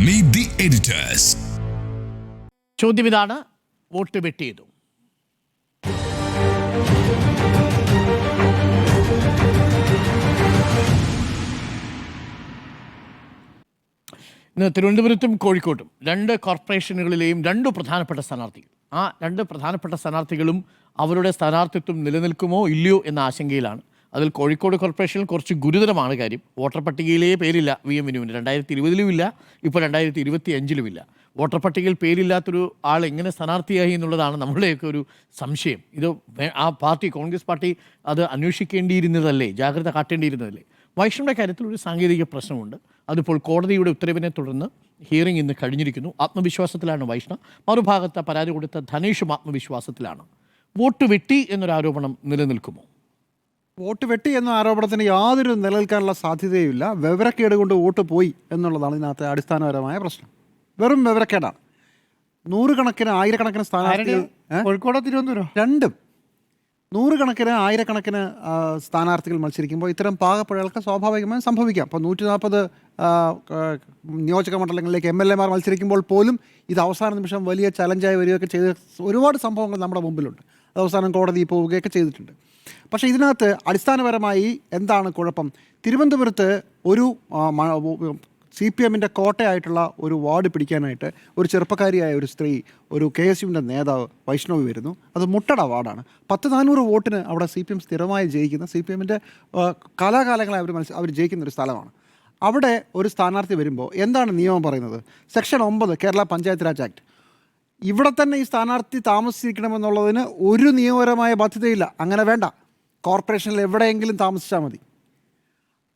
Meet the editors. ചോദ്യം ഇതാണ്, vote വെട്ടിയതു. ഇന്ന് തിരുവനന്തപുരത്തും കോഴിക്കോട്ടും രണ്ട് കോർപ്പറേഷനുകളിലെയും രണ്ട് പ്രധാനപ്പെട്ട സ്ഥാനാർത്ഥികൾ. ആ രണ്ട് പ്രധാനപ്പെട്ട സ്ഥാനാർത്ഥികളും അവരുടെ സ്ഥാനാർത്ഥിത്വം നിലനിൽക്കുമോ ഇല്ലയോ എന്ന ആശങ്കയിലാണ്. അതിൽ കോഴിക്കോട് കോർപ്പറേഷനിൽ കുറച്ച് ഗുരുതരമാണ് കാര്യം. വോട്ടർ പട്ടികയിലേ പേരില്ല VM വിനുവിന്. 2020 ഇല്ല, ഇപ്പോൾ 2025 ഇല്ല. വോട്ടർ പട്ടികയിൽ പേരില്ലാത്തൊരു ആൾ എങ്ങനെ സ്ഥാനാർത്ഥിയായി എന്നുള്ളതാണ് നമ്മളുടെയൊക്കെ ഒരു സംശയം. ഇത് ആ പാർട്ടി, കോൺഗ്രസ് പാർട്ടി അത് അന്വേഷിക്കേണ്ടിയിരുന്നതല്ലേ, ജാഗ്രത കാട്ടേണ്ടിയിരുന്നതല്ലേ? വൈഷ്ണവിൻ്റെ കാര്യത്തിൽ ഒരു സാങ്കേതിക പ്രശ്നമുണ്ട്. അതിപ്പോൾ കോടതിയുടെ ഉത്തരവിനെ തുടർന്ന് ഹിയറിംഗ് ഇന്ന് കഴിഞ്ഞിരിക്കുന്നു. ആത്മവിശ്വാസത്തിലാണ് വൈഷ്ണവ്. മറുഭാഗത്ത് പരാതി കൊടുത്ത ധനേഷും ആത്മവിശ്വാസത്തിലാണ്. വോട്ട് വെട്ടി എന്നൊരു ആരോപണം നിലനിൽക്കുമോ? വോട്ട് വെട്ടി എന്ന ആരോപണത്തിന് യാതൊരു നിലനിൽക്കാനുള്ള സാധ്യതയുമില്ല. വിവരക്കേട് കൊണ്ട് വോട്ട് പോയി എന്നുള്ളതാണ് ഇതിനകത്തെ അടിസ്ഥാനപരമായ പ്രശ്നം. വെറും വിവരക്കേടാണ്. നൂറുകണക്കിന് ആയിരക്കണക്കിന് സ്ഥാനാർത്ഥികൾ, കോഴിക്കോട് തിരുവനന്തപുരം രണ്ടും നൂറുകണക്കിന് ആയിരക്കണക്കിന് സ്ഥാനാർത്ഥികൾ മത്സരിക്കുമ്പോൾ ഇത്തരം പാകപ്പിഴകൾക്ക് സ്വാഭാവികമായും സംഭവിക്കാം. ഇപ്പോൾ 140 നിയോജക മണ്ഡലങ്ങളിലേക്ക് MLA മാർ മത്സരിക്കുമ്പോൾ പോലും ഇത് അവസാന നിമിഷം വലിയ ചലഞ്ചായി വരികയൊക്കെ ചെയ്ത ഒരുപാട് സംഭവങ്ങൾ നമ്മുടെ മുമ്പിലുണ്ട്. അത് അവസാനം കോടതി പോവുകയൊക്കെ ചെയ്തിട്ടുണ്ട്. പക്ഷേ ഇതിനകത്ത് അടിസ്ഥാനപരമായി എന്താണ് കുഴപ്പം? തിരുവനന്തപുരത്ത് ഒരു CPMൻ്റെ കോട്ടയായിട്ടുള്ള ഒരു വാർഡ് പിടിക്കാനായിട്ട് ഒരു ചെറുപ്പക്കാരിയായ ഒരു സ്ത്രീ, ഒരു KSUവിൻ്റെ നേതാവ് വൈഷ്ണവി വരുന്നു. അത് മുട്ടട വാർഡാണ്. 400 വോട്ടിന് അവിടെ CPM സ്ഥിരമായി ജയിക്കുന്ന, CPMൻ്റെ കാലാകാലങ്ങളായി അവർ ജയിക്കുന്ന ഒരു സ്ഥലമാണ്. അവിടെ ഒരു സ്ഥാനാർത്ഥി വരുമ്പോൾ എന്താണ് നിയമം പറയുന്നത്? Section 9 Kerala panchayat Raj act. ഇവിടെ തന്നെ ഈ സ്ഥാനാർത്ഥി താമസിക്കണമെന്നുള്ളതിന് ഒരു നിയമപരമായ ബാധ്യതയില്ല. അങ്ങനെ വേണ്ട, കോർപ്പറേഷനിൽ എവിടെയെങ്കിലും താമസിച്ചാൽ മതി.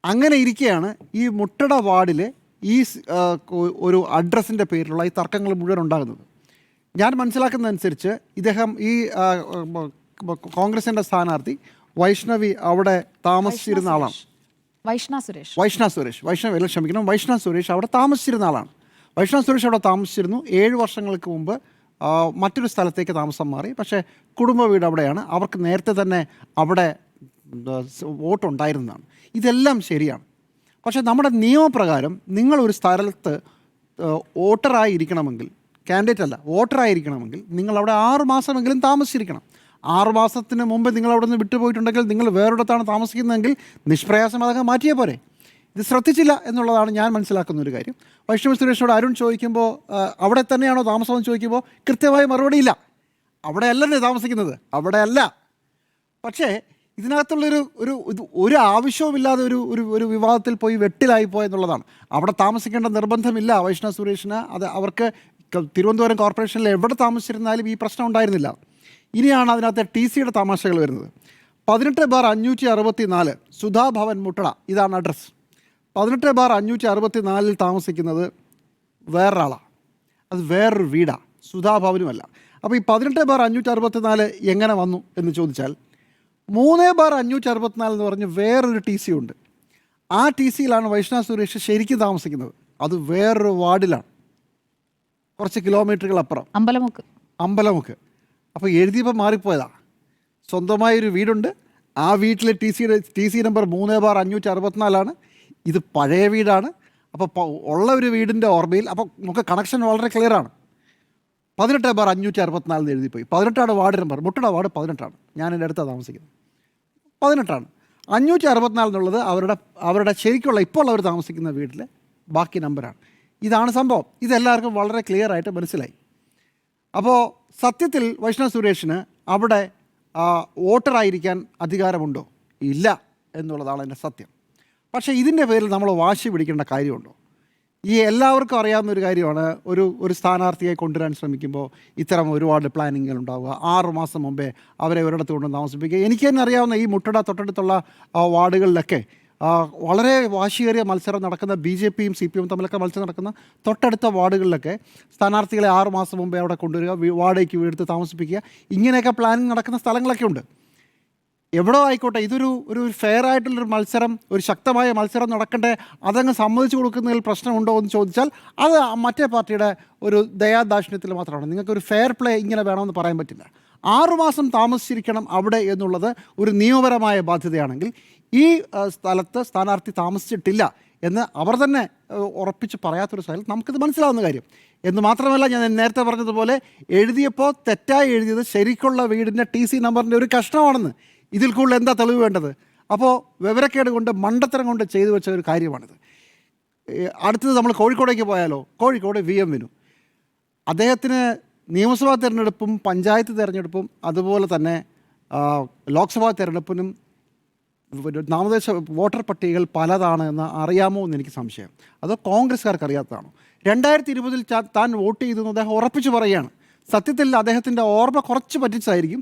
അങ്ങനെ ഇരിക്കെയാണ് ഈ മുട്ടട വാർഡിലെ ഈ ഒരു അഡ്രസ്സിൻ്റെ പേരിലുള്ള ഈ തർക്കങ്ങൾ മുഴുവൻ ഉണ്ടാകുന്നത്. ഞാൻ മനസ്സിലാക്കുന്നതനുസരിച്ച് ഇദ്ദേഹം ഈ കോൺഗ്രസിൻ്റെ സ്ഥാനാർത്ഥി വൈഷ്ണവി അവിടെ താമസിച്ചിരുന്ന ആളാണ്. വൈഷ്ണവ് സുരേഷ് അവിടെ താമസിച്ചിരുന്ന ആളാണ്. വൈഷ്ണവ് സുരേഷ് അവിടെ താമസിച്ചിരുന്നു. 7 വർഷങ്ങൾക്ക് മുമ്പ് മറ്റൊരു സ്ഥലത്തേക്ക് താമസം മാറി. പക്ഷേ കുടുംബ വീട് അവിടെയാണ്. അവർക്ക് നേരത്തെ തന്നെ അവിടെ വോട്ടുണ്ടായിരുന്നതാണ്. ഇതെല്ലാം ശരിയാണ്. പക്ഷേ നമ്മുടെ നിയമപ്രകാരം നിങ്ങളൊരു സ്ഥലത്ത് വോട്ടറായിരിക്കണമെങ്കിൽ, കാൻഡിഡേറ്റ് അല്ല, വോട്ടറായിരിക്കണമെങ്കിൽ നിങ്ങളവിടെ 6 മാസമെങ്കിലും താമസിച്ചിരിക്കണം. 6 മാസത്തിന് മുമ്പ് നിങ്ങളവിടെ നിന്ന് വിട്ടുപോയിട്ടുണ്ടെങ്കിൽ, നിങ്ങൾ വേറൊരിടത്താണ് താമസിക്കുന്നതെങ്കിൽ നിഷ്പ്രയാസം അതങ്ങ് മാറ്റിയേ പോരെ. ഇത് ശ്രദ്ധിച്ചില്ല എന്നുള്ളതാണ് ഞാൻ മനസ്സിലാക്കുന്ന ഒരു കാര്യം. വൈഷ്ണവ് സുരേഷിനോട് അരുൺ ചോദിക്കുമ്പോൾ അവിടെ തന്നെയാണോ താമസമെന്ന് ചോദിക്കുമ്പോൾ കൃത്യമായ മറുപടിയില്ല. അവിടെ അല്ലല്ലേ താമസിക്കുന്നത്, അവിടെ അല്ല. പക്ഷേ ഇതിനകത്തുള്ളൊരു ഒരു ആവശ്യവുമില്ലാതെ ഒരു വിവാദത്തിൽ പോയി വെട്ടിലായിപ്പോയി എന്നുള്ളതാണ്. അവിടെ താമസിക്കേണ്ട നിർബന്ധമില്ല വൈഷ്ണവ് സുരേഷിന്. അത് അവർക്ക് തിരുവനന്തപുരം കോർപ്പറേഷനിൽ എവിടെ താമസിച്ചിരുന്നാലും ഈ പ്രശ്നം ഉണ്ടായിരുന്നില്ല. ഇനിയാണ് അതിനകത്ത് TCയുടെ തമാശകൾ വരുന്നത്. 18/564 സുധാഭവൻ മുട്ടട, ഇതാണ് അഡ്രസ്സ്. 18/564 താമസിക്കുന്നത് വേറൊരാളാണ്. അത് വേറൊരു വീടാണ്, സുധാഭവനുമല്ല. അപ്പോൾ ഈ 18/564 എങ്ങനെ വന്നു എന്ന് ചോദിച്ചാൽ 3/564 എന്ന് പറഞ്ഞ് വേറൊരു TC ഉണ്ട്. ആ TCയിലാണ് വൈഷ്ണവ് സുരേഷ് ശരിക്കും താമസിക്കുന്നത്. അത് വേറൊരു വാർഡിലാണ്, കുറച്ച് കിലോമീറ്ററുകൾ അപ്പുറം, അമ്പലമുക്ക്. അപ്പോൾ എഴുതിയപ്പോൾ മാറിപ്പോയതാണ്. സ്വന്തമായൊരു വീടുണ്ട്. ആ വീട്ടിലെ TC നമ്പർ 3/564. ഇത് പഴയ വീടാണ്. അപ്പോൾ ഉള്ള ഒരു വീടിൻ്റെ ഓർമ്മയിൽ അപ്പോൾ നമുക്ക് കണക്ഷൻ വളരെ ക്ലിയറാണ്. 18/564 എഴുതിപ്പോയി. 18ആണ് വാർഡ് നമ്പർ. മുട്ടട വാർഡ് 18ആണ്. ഞാൻ എൻ്റെ അടുത്താണ് താമസിക്കുന്നത്. 18ആണ്. 564 എന്നുള്ളത് അവരുടെ ശരിക്കുള്ള ഇപ്പോൾ അവർ താമസിക്കുന്ന വീട്ടിലെ ബാക്കി നമ്പറാണ്. ഇതാണ് സംഭവം. ഇതെല്ലാവർക്കും വളരെ ക്ലിയർ ആയിട്ട് മനസ്സിലായി. അപ്പോൾ സത്യത്തിൽ വൈഷ്ണവ് സുരേഷിന് അവിടെ വോട്ടറായിരിക്കാൻ അധികാരമുണ്ടോ? ഇല്ല എന്നുള്ളതാണ് എൻ്റെ സത്യം. പക്ഷേ ഇതിൻ്റെ പേരിൽ നമ്മൾ വാശി പിടിക്കേണ്ട കാര്യമുണ്ടോ? ഈ എല്ലാവർക്കും അറിയാവുന്ന ഒരു കാര്യമാണ്, ഒരു സ്ഥാനാർത്ഥിയെ കൊണ്ടുവരാൻ ശ്രമിക്കുമ്പോൾ ഇത്തരം ഒരുപാട് പ്ലാനിങ്ങുകൾ ഉണ്ടാവുക. 6 മാസം മുമ്പേ അവരെ ഒരിടത്ത് കൊണ്ട് താമസിപ്പിക്കുക. എനിക്ക് തന്നെ അറിയാവുന്ന ഈ മുട്ടട തൊട്ടടുത്തുള്ള വാർഡുകളിലൊക്കെ വളരെ വാശിയേറിയ മത്സരം നടക്കുന്ന, BJPയും CPM തമ്മിലൊക്കെ മത്സരം നടക്കുന്ന തൊട്ടടുത്ത വാർഡുകളിലൊക്കെ സ്ഥാനാർത്ഥികളെ 6 മാസം മുമ്പേ അവിടെ കൊണ്ടുവരിക, വാടകയ്ക്ക് വീടെടുത്ത് താമസിപ്പിക്കുക, ഇങ്ങനെയൊക്കെ പ്ലാനിങ് നടക്കുന്ന സ്ഥലങ്ങളൊക്കെ ഉണ്ട്. എവിടോ ആയിക്കോട്ടെ, ഒരു ഫെയർ ആയിട്ടുള്ളൊരു മത്സരം, ഒരു ശക്തമായ മത്സരം നടക്കണ്ടേ, അതങ്ങ് സമ്മതിച്ചു കൊടുക്കുന്നതിൽ പ്രശ്നമുണ്ടോ എന്ന് ചോദിച്ചാൽ അത് മറ്റേ പാർട്ടിയുടെ ഒരു ദയാദാക്ഷിണ്യത്തിൽ മാത്രമാണ്. നിങ്ങൾക്കൊരു ഫെയർ പ്ലേ ഇങ്ങനെ വേണമെന്ന് പറയാൻ പറ്റില്ല. 6 മാസം താമസിച്ചിരിക്കണം അവിടെ എന്നുള്ളത് ഒരു നിയമപരമായ ബാധ്യതയാണെങ്കിൽ ഈ സ്ഥലത്ത് സ്ഥാനാർത്ഥി താമസിച്ചിട്ടില്ല എന്ന് അവർ തന്നെ ഉറപ്പിച്ച് പറയാത്തൊരു സ്ഥലം നമുക്കിത് മനസ്സിലാവുന്ന കാര്യം. എന്ന് മാത്രമല്ല, ഞാൻ നേരത്തെ പറഞ്ഞതുപോലെ എഴുതിയപ്പോൾ തെറ്റായി എഴുതിയത് ശരിക്കുള്ള വീടിൻ്റെ TC നമ്പറിൻ്റെ ഒരു കഷ്ണമാണെന്ന്. ഇതിൽ കൂടുതൽ എന്താ തെളിവ് വേണ്ടത്? അപ്പോൾ വിവരക്കേട് കൊണ്ട് മണ്ടത്തരം കൊണ്ട് ചെയ്തു വെച്ച ഒരു കാര്യമാണിത്. അടുത്തത് നമ്മൾ കോഴിക്കോടേക്ക് പോയാലോ. കോഴിക്കോട് VM വിനു, അദ്ദേഹത്തിന് നിയമസഭാ തിരഞ്ഞെടുപ്പും പഞ്ചായത്ത് തിരഞ്ഞെടുപ്പും അതുപോലെ തന്നെ ലോക്സഭാ തിരഞ്ഞെടുപ്പിനും നാമനിർദ്ദേശ വോട്ടർ പട്ടികകൾ പലതാണ് എന്ന് അറിയാമോ എന്ന് എനിക്ക് സംശയം. അതോ കോൺഗ്രസ്സുകാർക്ക് അറിയാത്തതാണോ? 2020 താൻ വോട്ട് ചെയ്തെന്ന് അദ്ദേഹം ഉറപ്പിച്ച് പറയുകയാണ്. സത്യത്തിൽ അദ്ദേഹത്തിൻ്റെ ഓർമ്മ കുറച്ച് പറ്റിച്ചായിരിക്കും.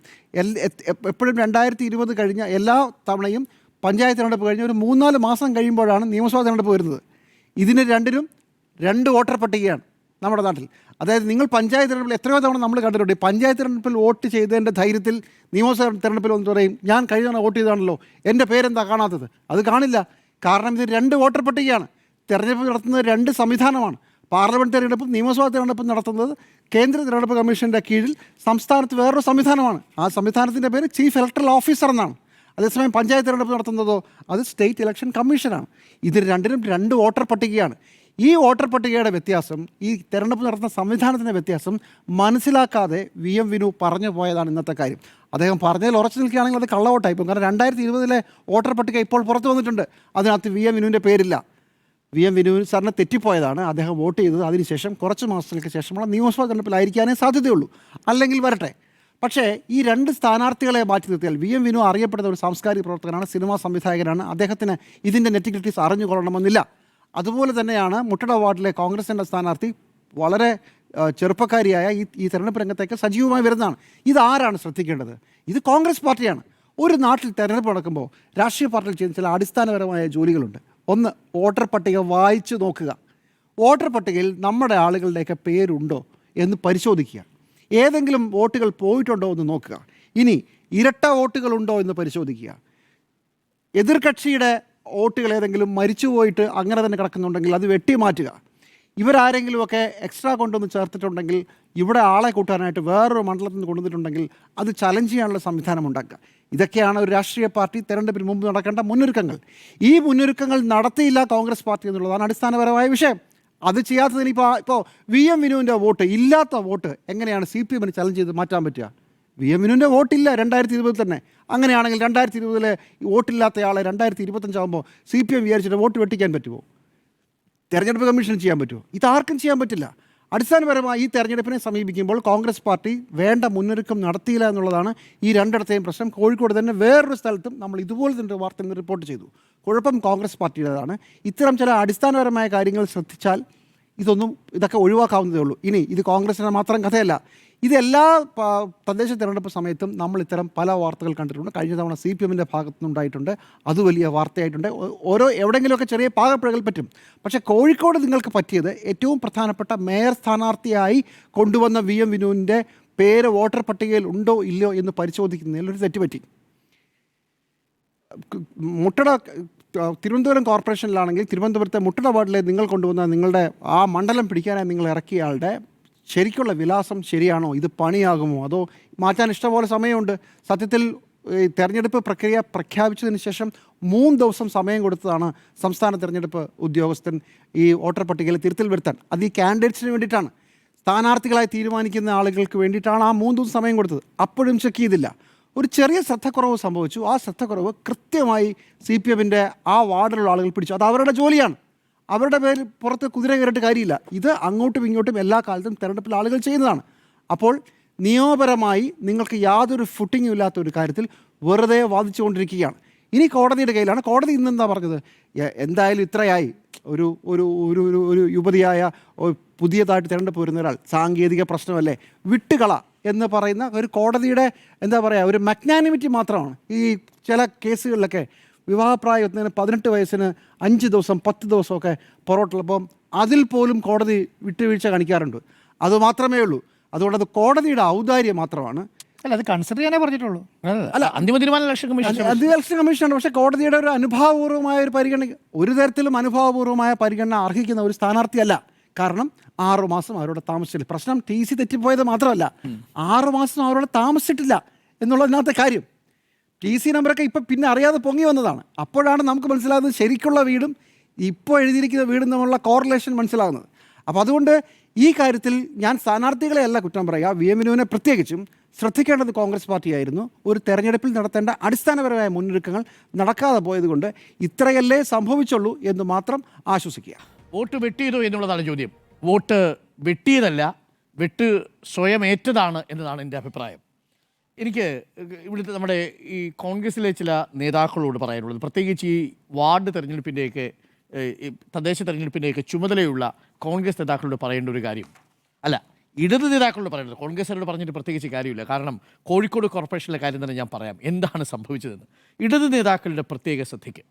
എപ്പോഴും 2020 കഴിഞ്ഞ എല്ലാ തവണയും പഞ്ചായത്ത് തിരഞ്ഞെടുപ്പ് കഴിഞ്ഞ് ഒരു 3-4 മാസം കഴിയുമ്പോഴാണ് നിയമസഭാ തിരഞ്ഞെടുപ്പ് വരുന്നത്. ഇതിന് രണ്ടിനും 2 വോട്ടർ പട്ടികയാണ് നമ്മുടെ നാട്ടിൽ. അതായത് നിങ്ങൾ പഞ്ചായത്ത് തിരഞ്ഞെടുപ്പിൽ എത്രയോ തവണ നമ്മൾ കണ്ടിട്ടുണ്ട്. പഞ്ചായത്ത് തിരഞ്ഞെടുപ്പിൽ വോട്ട് ചെയ്തതിൻ്റെ ധൈര്യത്തിൽ നിയമസഭാ തിരഞ്ഞെടുപ്പിൽ വന്നിട്ട് പറയും ഞാൻ കഴിഞ്ഞ തവണ വോട്ട് ചെയ്താണല്ലോ, എൻ്റെ പേരെന്താ കാണാത്തത്? അത് കാണില്ല. കാരണം ഇത് 2 വോട്ടർ പട്ടികയാണ്. തിരഞ്ഞെടുപ്പ് നടത്തുന്നത് 2 സംവിധാനമാണ്. പാർലമെൻറ്റ് തിരഞ്ഞെടുപ്പും നിയമസഭാ തിരഞ്ഞെടുപ്പും നടത്തുന്നത് കേന്ദ്ര തിരഞ്ഞെടുപ്പ് കമ്മീഷൻ്റെ കീഴിൽ സംസ്ഥാനത്ത് വേറൊരു സംവിധാനമാണ്. ആ സംവിധാനത്തിൻ്റെ പേര് ചീഫ് ഇലക്ടറൽ ഓഫീസർ എന്നാണ്. അതേസമയം പഞ്ചായത്ത് തിരഞ്ഞെടുപ്പ് നടത്തുന്നതോ അത് സ്റ്റേറ്റ് ഇലക്ഷൻ കമ്മീഷനാണ്. ഇതിന് രണ്ടിനും 2 വോട്ടർ പട്ടികയാണ്. ഈ വോട്ടർ പട്ടികയുടെ വ്യത്യാസം, ഈ തിരഞ്ഞെടുപ്പ് നടത്തുന്ന സംവിധാനത്തിൻ്റെ വ്യത്യാസം മനസ്സിലാക്കാതെ VM വിനു പറഞ്ഞു പോയതാണ് ഇന്നത്തെ കാര്യം. അദ്ദേഹം പറഞ്ഞതിൽ ഉറച്ചു നിൽക്കുകയാണെങ്കിൽ അത് കള്ളവോട്ടായി പോകും. കാരണം 2020 വോട്ടർ പട്ടിക ഇപ്പോൾ പുറത്തു വന്നിട്ടുണ്ട്. അതിനകത്ത് VM വിനുവിൻ്റെ പേരില്ല. VM വിനു സാറിന് തെറ്റിപ്പോയതാണ്. അദ്ദേഹം വോട്ട് ചെയ്തത് അതിനുശേഷം കുറച്ച് മാസങ്ങൾക്ക് ശേഷമുള്ള നിയമസഭാ തെരഞ്ഞെടുപ്പിലായിരിക്കാനേ സാധ്യതയുള്ളൂ. അല്ലെങ്കിൽ വരട്ടെ. പക്ഷേ ഈ 2 സ്ഥാനാർത്ഥികളെ മാറ്റി നിർത്തിയാൽ VM വിനു അറിയപ്പെടുന്ന ഒരു സാംസ്കാരിക പ്രവർത്തകനാണ്, സിനിമാ സംവിധായകനാണ്. അദ്ദേഹത്തിന് ഇതിൻ്റെ നെറ്റിക്രിറ്റീസ് അറിഞ്ഞുകൊള്ളണമെന്നില്ല. അതുപോലെ തന്നെയാണ് മുട്ടട വാർഡിലെ കോൺഗ്രസിൻ്റെ സ്ഥാനാർത്ഥി വളരെ ചെറുപ്പക്കാരിയായ ഈ തെരഞ്ഞെടുപ്പ് രംഗത്തേക്ക് സജീവമായി വരുന്നതാണ്. ഇതാരാണ് ശ്രദ്ധിക്കേണ്ടത്? ഇത് കോൺഗ്രസ് പാർട്ടിയാണ്. ഒരു നാട്ടിൽ തെരഞ്ഞെടുപ്പ് നടക്കുമ്പോൾ രാഷ്ട്രീയ പാർട്ടികൾ ചെയ്യുന്ന ചില അടിസ്ഥാനപരമായ ജോലികളുണ്ട്. ഒന്ന്, വോട്ടർ പട്ടിക വായിച്ചു നോക്കുക. വോട്ടർ പട്ടികയിൽ നമ്മുടെ ആളുകളുടെയൊക്കെ പേരുണ്ടോ എന്ന് പരിശോധിക്കുക. ഏതെങ്കിലും വോട്ടുകൾ പോയിട്ടുണ്ടോ എന്ന് നോക്കുക. ഇനി ഇരട്ട വോട്ടുകളുണ്ടോ എന്ന് പരിശോധിക്കുക. എതിർകക്ഷിയുടെ വോട്ടുകൾ ഏതെങ്കിലും മരിച്ചു പോയിട്ട് അങ്ങനെ തന്നെ കിടക്കുന്നുണ്ടെങ്കിൽ അത് വെട്ടിമാറ്റുക. ഇവരാരെങ്കിലുമൊക്കെ എക്സ്ട്രാ കൊണ്ടുവന്ന് ചേർത്തിട്ടുണ്ടെങ്കിൽ, ഇവിടെ ആളെ കൂട്ടാനായിട്ട് വേറൊരു മണ്ഡലത്തിൽ നിന്ന് കൊണ്ടുവന്നിട്ടുണ്ടെങ്കിൽ അത് ചലഞ്ച് ചെയ്യാനുള്ള സംവിധാനം ഉണ്ടാക്കുക. ഇതൊക്കെയാണ് ഒരു രാഷ്ട്രീയ പാർട്ടി തെരഞ്ഞെടുപ്പിന് മുമ്പ് നടക്കേണ്ട മുന്നൊരുക്കങ്ങൾ. ഈ മുന്നൊരുക്കങ്ങൾ നടത്തിയില്ല കോൺഗ്രസ് പാർട്ടി എന്നുള്ളതാണ് അടിസ്ഥാനപരമായ വിഷയം. അത് ചെയ്യാത്തതിന് ഇപ്പോൾ VM വിനുവിൻ്റെ വോട്ട്, ഇല്ലാത്ത വോട്ട് എങ്ങനെയാണ് CPM ചലഞ്ച് ചെയ്ത് മാറ്റാൻ പറ്റുക? VM വിനുവിൻ്റെ വോട്ടില്ല 2020 തന്നെ. അങ്ങനെയാണെങ്കിൽ 2020 വോട്ടില്ലാത്തയാളെ 2025 ആകുമ്പോൾ CPM വിചാരിച്ചിട്ട് വോട്ട് വെട്ടിക്കാൻ പറ്റുമോ? തെരഞ്ഞെടുപ്പ് കമ്മീഷൻ ചെയ്യാൻ പറ്റുമോ? ഇതാർക്കും ചെയ്യാൻ പറ്റില്ല. അടിസ്ഥാനപരമായി ഈ തെരഞ്ഞെടുപ്പിനെ സമീപിക്കുമ്പോൾ കോൺഗ്രസ് പാർട്ടി വേണ്ട മുന്നൊരുക്കം നടത്തിയില്ല എന്നുള്ളതാണ് ഈ 2ഇടത്തെയും പ്രശ്നം. കോഴിക്കോട് തന്നെ വേറൊരു സ്ഥലത്തും നമ്മൾ ഇതുപോലെ തന്നെ വാർത്ത റിപ്പോർട്ട് ചെയ്തു. കുഴപ്പം കോൺഗ്രസ് പാർട്ടിയുടേതാണ്. ഇത്തരം ചില അടിസ്ഥാനപരമായ കാര്യങ്ങൾ ശ്രദ്ധിച്ചാൽ ഇതൊക്കെ ഒഴിവാക്കാവുന്നതേ ഉള്ളൂ. ഇനി ഇത് കോൺഗ്രസിൻ്റെ മാത്രം കഥയല്ല. ഇതെല്ലാ തദ്ദേശ തിരഞ്ഞെടുപ്പ് സമയത്തും നമ്മൾ ഇത്തരം പല വാർത്തകൾ കണ്ടിട്ടുണ്ട്. കഴിഞ്ഞ തവണ CPM ഭാഗത്തു നിന്നുണ്ടായിട്ടുണ്ട്. അത് വലിയ വാർത്തയായിട്ടുണ്ട്. എവിടെയെങ്കിലുമൊക്കെ ചെറിയ പാകപ്പിഴകൾ പറ്റും. പക്ഷേ കോഴിക്കോട് നിങ്ങൾക്ക് പറ്റിയത് ഏറ്റവും പ്രധാനപ്പെട്ട മേയർ സ്ഥാനാർത്ഥിയായി കൊണ്ടുവന്ന VM വിനുവിൻ്റെ പേര് വോട്ടർ പട്ടികയിൽ ഉണ്ടോ ഇല്ലയോ എന്ന് പരിശോധിക്കുന്നതിൽ ഒരു തെറ്റുപറ്റി. മുട്ടട തിരുവനന്തപുരം കോർപ്പറേഷനിലാണെങ്കിൽ തിരുവനന്തപുരത്തെ മുട്ടട വാർഡിലെ നിങ്ങൾ കൊണ്ടുവന്ന നിങ്ങളുടെ ആ മണ്ഡലം പിടിക്കാനായി നിങ്ങൾ ഇറക്കിയ ആളുടെ ശരിക്കുള്ള വിലാസം ശരിയാണോ? ഇത് പണിയാകുമോ? അതോ മാറ്റാൻ ഇഷ്ടംപോലെ സമയമുണ്ട്. സത്യത്തിൽ തെരഞ്ഞെടുപ്പ് പ്രക്രിയ പ്രഖ്യാപിച്ചതിന് ശേഷം 3 ദിവസം സമയം കൊടുത്തതാണ് സംസ്ഥാന തെരഞ്ഞെടുപ്പ് ഉദ്യോഗസ്ഥൻ ഈ വോട്ടർ പട്ടികയിൽ തിരുത്തൽ വരുത്താൻ. അത് ഈ കാൻഡിഡേറ്റ്സിന് വേണ്ടിയിട്ടാണ്, സ്ഥാനാർത്ഥികളായി തീരുമാനിക്കുന്ന ആളുകൾക്ക് വേണ്ടിയിട്ടാണ് ആ 3 ദിവസം സമയം കൊടുത്തത്. അപ്പോഴും ചെക്ക് ചെയ്തില്ല. ഒരു ചെറിയ ശ്രദ്ധക്കുറവ് സംഭവിച്ചു. ആ ശ്രദ്ധക്കുറവ് കൃത്യമായി CPM ആ വാർഡിലുള്ള ആളുകൾ പിടിച്ചു. അത് അവരുടെ ജോലിയാണ്. അവരുടെ പേരിൽ പുറത്ത് കുതിര കയറിയിട്ട് കാര്യമില്ല. ഇത് അങ്ങോട്ടും ഇങ്ങോട്ടും എല്ലാ കാലത്തും തെരഞ്ഞെടുപ്പിൽ ആളുകൾ ചെയ്യുന്നതാണ്. അപ്പോൾ നിയമപരമായി നിങ്ങൾക്ക് യാതൊരു ഫുട്ടിങ്ങും ഇല്ലാത്ത ഒരു കാര്യത്തിൽ വെറുതെ വാദിച്ചുകൊണ്ടിരിക്കുകയാണ്. ഇനി കോടതിയുടെ കയ്യിലാണ്. കോടതി ഇന്നെന്താ പറഞ്ഞത്? എന്തായാലും ഇത്രയായി, ഒരു ഒരു ഒരു ഒരു യുവതിയായ പുതിയതായിട്ട് തിരഞ്ഞെടുപ്പ് വരുന്ന ഒരാൾ, സാങ്കേതിക പ്രശ്നമല്ലേ, വിട്ടുകള എന്ന് പറയുന്ന ഒരു കോടതിയുടെ ഒരു മഗ്നാനിമിറ്റി മാത്രമാണ്. ഈ ചില കേസുകളിലൊക്കെ വിവാഹപ്രായത്തിന് 18 വയസ്സിന് 5 ദിവസം 10 ദിവസമൊക്കെ പുറത്തുള്ളപ്പം അതിൽ പോലും കോടതി വിട്ടുവീഴ്ച കാണിക്കാറുണ്ട്. അതുമാത്രമേ ഉള്ളൂ. അതുകൊണ്ട് അത് കോടതിയുടെ ഔദാര്യം മാത്രമാണ്. അല്ല, അത് കൺസിഡർ ചെയ്യാനേ പറഞ്ഞിട്ടുള്ളൂ. അല്ല, അന്തിമ തീരുമാനം ഇലക്ഷൻ കമ്മീഷനാണ്. പക്ഷേ കോടതിയുടെ ഒരു അനുഭാവപൂർവമായ ഒരു പരിഗണന, ഒരു തരത്തിലും അനുഭാവപൂർവമായ പരിഗണന അർഹിക്കുന്ന ഒരു സ്ഥാനാർത്ഥിയല്ല. കാരണം 6 മാസം അവരോട് താമസിച്ചില്ല. പ്രശ്നം TC തെറ്റിപ്പോയത് മാത്രമല്ല, 6 മാസം അവരോട് താമസിച്ചിട്ടില്ല എന്നുള്ളതിനകത്തെ കാര്യം. TC നമ്പറൊക്കെ ഇപ്പം പിന്നെ അറിയാതെ പൊങ്ങി വന്നതാണ്. അപ്പോഴാണ് നമുക്ക് മനസ്സിലാകുന്നത് ശരിക്കുള്ള വീടും ഇപ്പോൾ എഴുതിയിരിക്കുന്ന വീടും തമ്മിലുള്ള കോറിലേഷൻ മനസ്സിലാകുന്നത്. അപ്പോൾ അതുകൊണ്ട് ഈ കാര്യത്തിൽ ഞാൻ സ്ഥാനാർത്ഥികളെ അല്ല കുറ്റം പറയുക, വി എം വിനുവിനെ പ്രത്യേകിച്ചും ശ്രദ്ധിക്കേണ്ടത് കോൺഗ്രസ് പാർട്ടിയായിരുന്നു. ഒരു തെരഞ്ഞെടുപ്പിൽ നടത്തേണ്ട അടിസ്ഥാനപരമായ മുന്നൊരുക്കങ്ങൾ നടക്കാതെ പോയതുകൊണ്ട് ഇത്രയല്ലേ സംഭവിച്ചുള്ളൂ എന്ന് മാത്രം ആശ്വസിക്കുക. വോട്ട് വെട്ടിയതോ എന്നുള്ളതാണ് ചോദ്യം. വോട്ട് വെട്ടിയതല്ല, വെട്ട് സ്വയം ഏറ്റതാണ് എന്നതാണ് എൻ്റെ അഭിപ്രായം. എനിക്ക് ഇവിടുത്തെ നമ്മുടെ ഈ കോൺഗ്രസ്സിലെ ചില നേതാക്കളോട് പറയാനുള്ളത്, പ്രത്യേകിച്ച് ഈ വാർഡ് തെരഞ്ഞെടുപ്പിൻ്റെയൊക്കെ തദ്ദേശ തെരഞ്ഞെടുപ്പിൻ്റെയൊക്കെ ചുമതലയുള്ള കോൺഗ്രസ് നേതാക്കളോട് പറയേണ്ട ഒരു കാര്യം, അല്ല ഇടത് നേതാക്കളോട് പറയേണ്ടത്, കോൺഗ്രസിനോട് പറഞ്ഞിട്ട് പ്രത്യേകിച്ച് കാര്യമില്ല. കാരണം കോഴിക്കോട് കോർപ്പറേഷനിലെ കാര്യം തന്നെ ഞാൻ പറയാം എന്താണ് സംഭവിച്ചതെന്ന്. ഇടത് നേതാക്കളുടെ പ്രത്യേക ശ്രദ്ധയ്ക്ക്,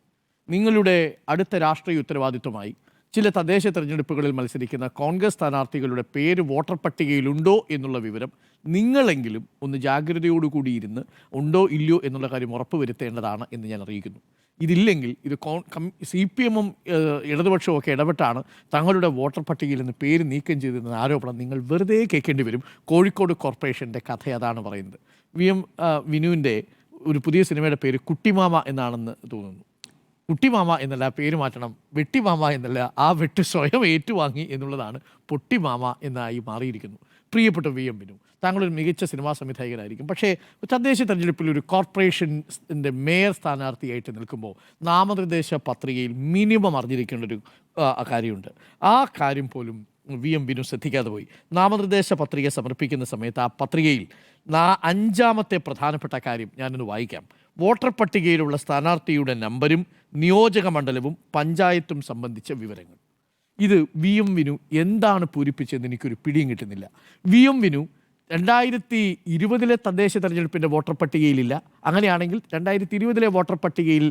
നിങ്ങളുടെ അടുത്ത രാഷ്ട്രീയ ഉത്തരവാദിത്വമായി ചില തദ്ദേശ തെരഞ്ഞെടുപ്പുകളിൽ മത്സരിക്കുന്ന കോൺഗ്രസ് സ്ഥാനാർത്ഥികളുടെ പേര് വോട്ടർ പട്ടികയിലുണ്ടോ എന്നുള്ള വിവരം നിങ്ങളെങ്കിലും ഒന്ന് ജാഗ്രതയോടുകൂടി ഇരുന്ന് ഉണ്ടോ ഇല്ലയോ എന്നുള്ള കാര്യം ഉറപ്പുവരുത്തേണ്ടതാണ് എന്ന് ഞാൻ അറിയിക്കുന്നു. ഇതില്ലെങ്കിൽ ഇത് CPM-ഉം ഇടതുപക്ഷവും ഒക്കെ ഇടപെട്ടാണ് തങ്ങളുടെ വോട്ടർ പട്ടികയിൽ നിന്ന് പേര് നീക്കം ചെയ്തിരുന്ന ആരോപണം നിങ്ങൾ വെറുതെ കേൾക്കേണ്ടി വരും. കോഴിക്കോട് കോർപ്പറേഷൻ്റെ കഥ അതാണ് പറയുന്നത്. VM വിനുവിൻ്റെ ഒരു പുതിയ സിനിമയുടെ പേര് കുട്ടിമാമ എന്നാണെന്ന് തോന്നുന്നു. കുട്ടിമാമ എന്നല്ല, പേര് മാറ്റണം, വെട്ടിമാമ എന്നല്ല, ആ വെട്ട് സ്വയം ഏറ്റുവാങ്ങി എന്നുള്ളതാണ് പൊട്ടിമാമ എന്നായി മാറിയിരിക്കുന്നു. പ്രിയപ്പെട്ട VM വിനു, താങ്കളൊരു മികച്ച സിനിമാ സംവിധായകനായിരിക്കും. പക്ഷേ തദ്ദേശ തെരഞ്ഞെടുപ്പിൽ ഒരു കോർപ്പറേഷൻ്റെ മേയർ സ്ഥാനാർത്ഥിയായിട്ട് നിൽക്കുമ്പോൾ നാമനിർദ്ദേശ പത്രികയിൽ മിനിമം അറിഞ്ഞിരിക്കേണ്ടൊരു കാര്യമുണ്ട്. ആ കാര്യം പോലും VM വിനു ശ്രദ്ധിക്കാതെ പോയി. നാമനിർദ്ദേശ പത്രിക സമർപ്പിക്കുന്ന സമയത്ത് ആ പത്രികയിൽ 5-ാമത്തെ പ്രധാനപ്പെട്ട കാര്യം ഞാനൊന്ന് വായിക്കാം. വോട്ടർ പട്ടികയിലുള്ള സ്ഥാനാർത്ഥിയുടെ നമ്പരും നിയോജക മണ്ഡലവും പഞ്ചായത്തും സംബന്ധിച്ച വിവരങ്ങൾ. ഇത് VM വിനു എന്താണ് പൂരിപ്പിച്ചതെന്ന് എനിക്കൊരു പിടിയും കിട്ടുന്നില്ല. VM വിനു 2020 തദ്ദേശ തെരഞ്ഞെടുപ്പിൻ്റെ വോട്ടർ പട്ടികയിലില്ല. അങ്ങനെയാണെങ്കിൽ 2020 വോട്ടർ പട്ടികയിൽ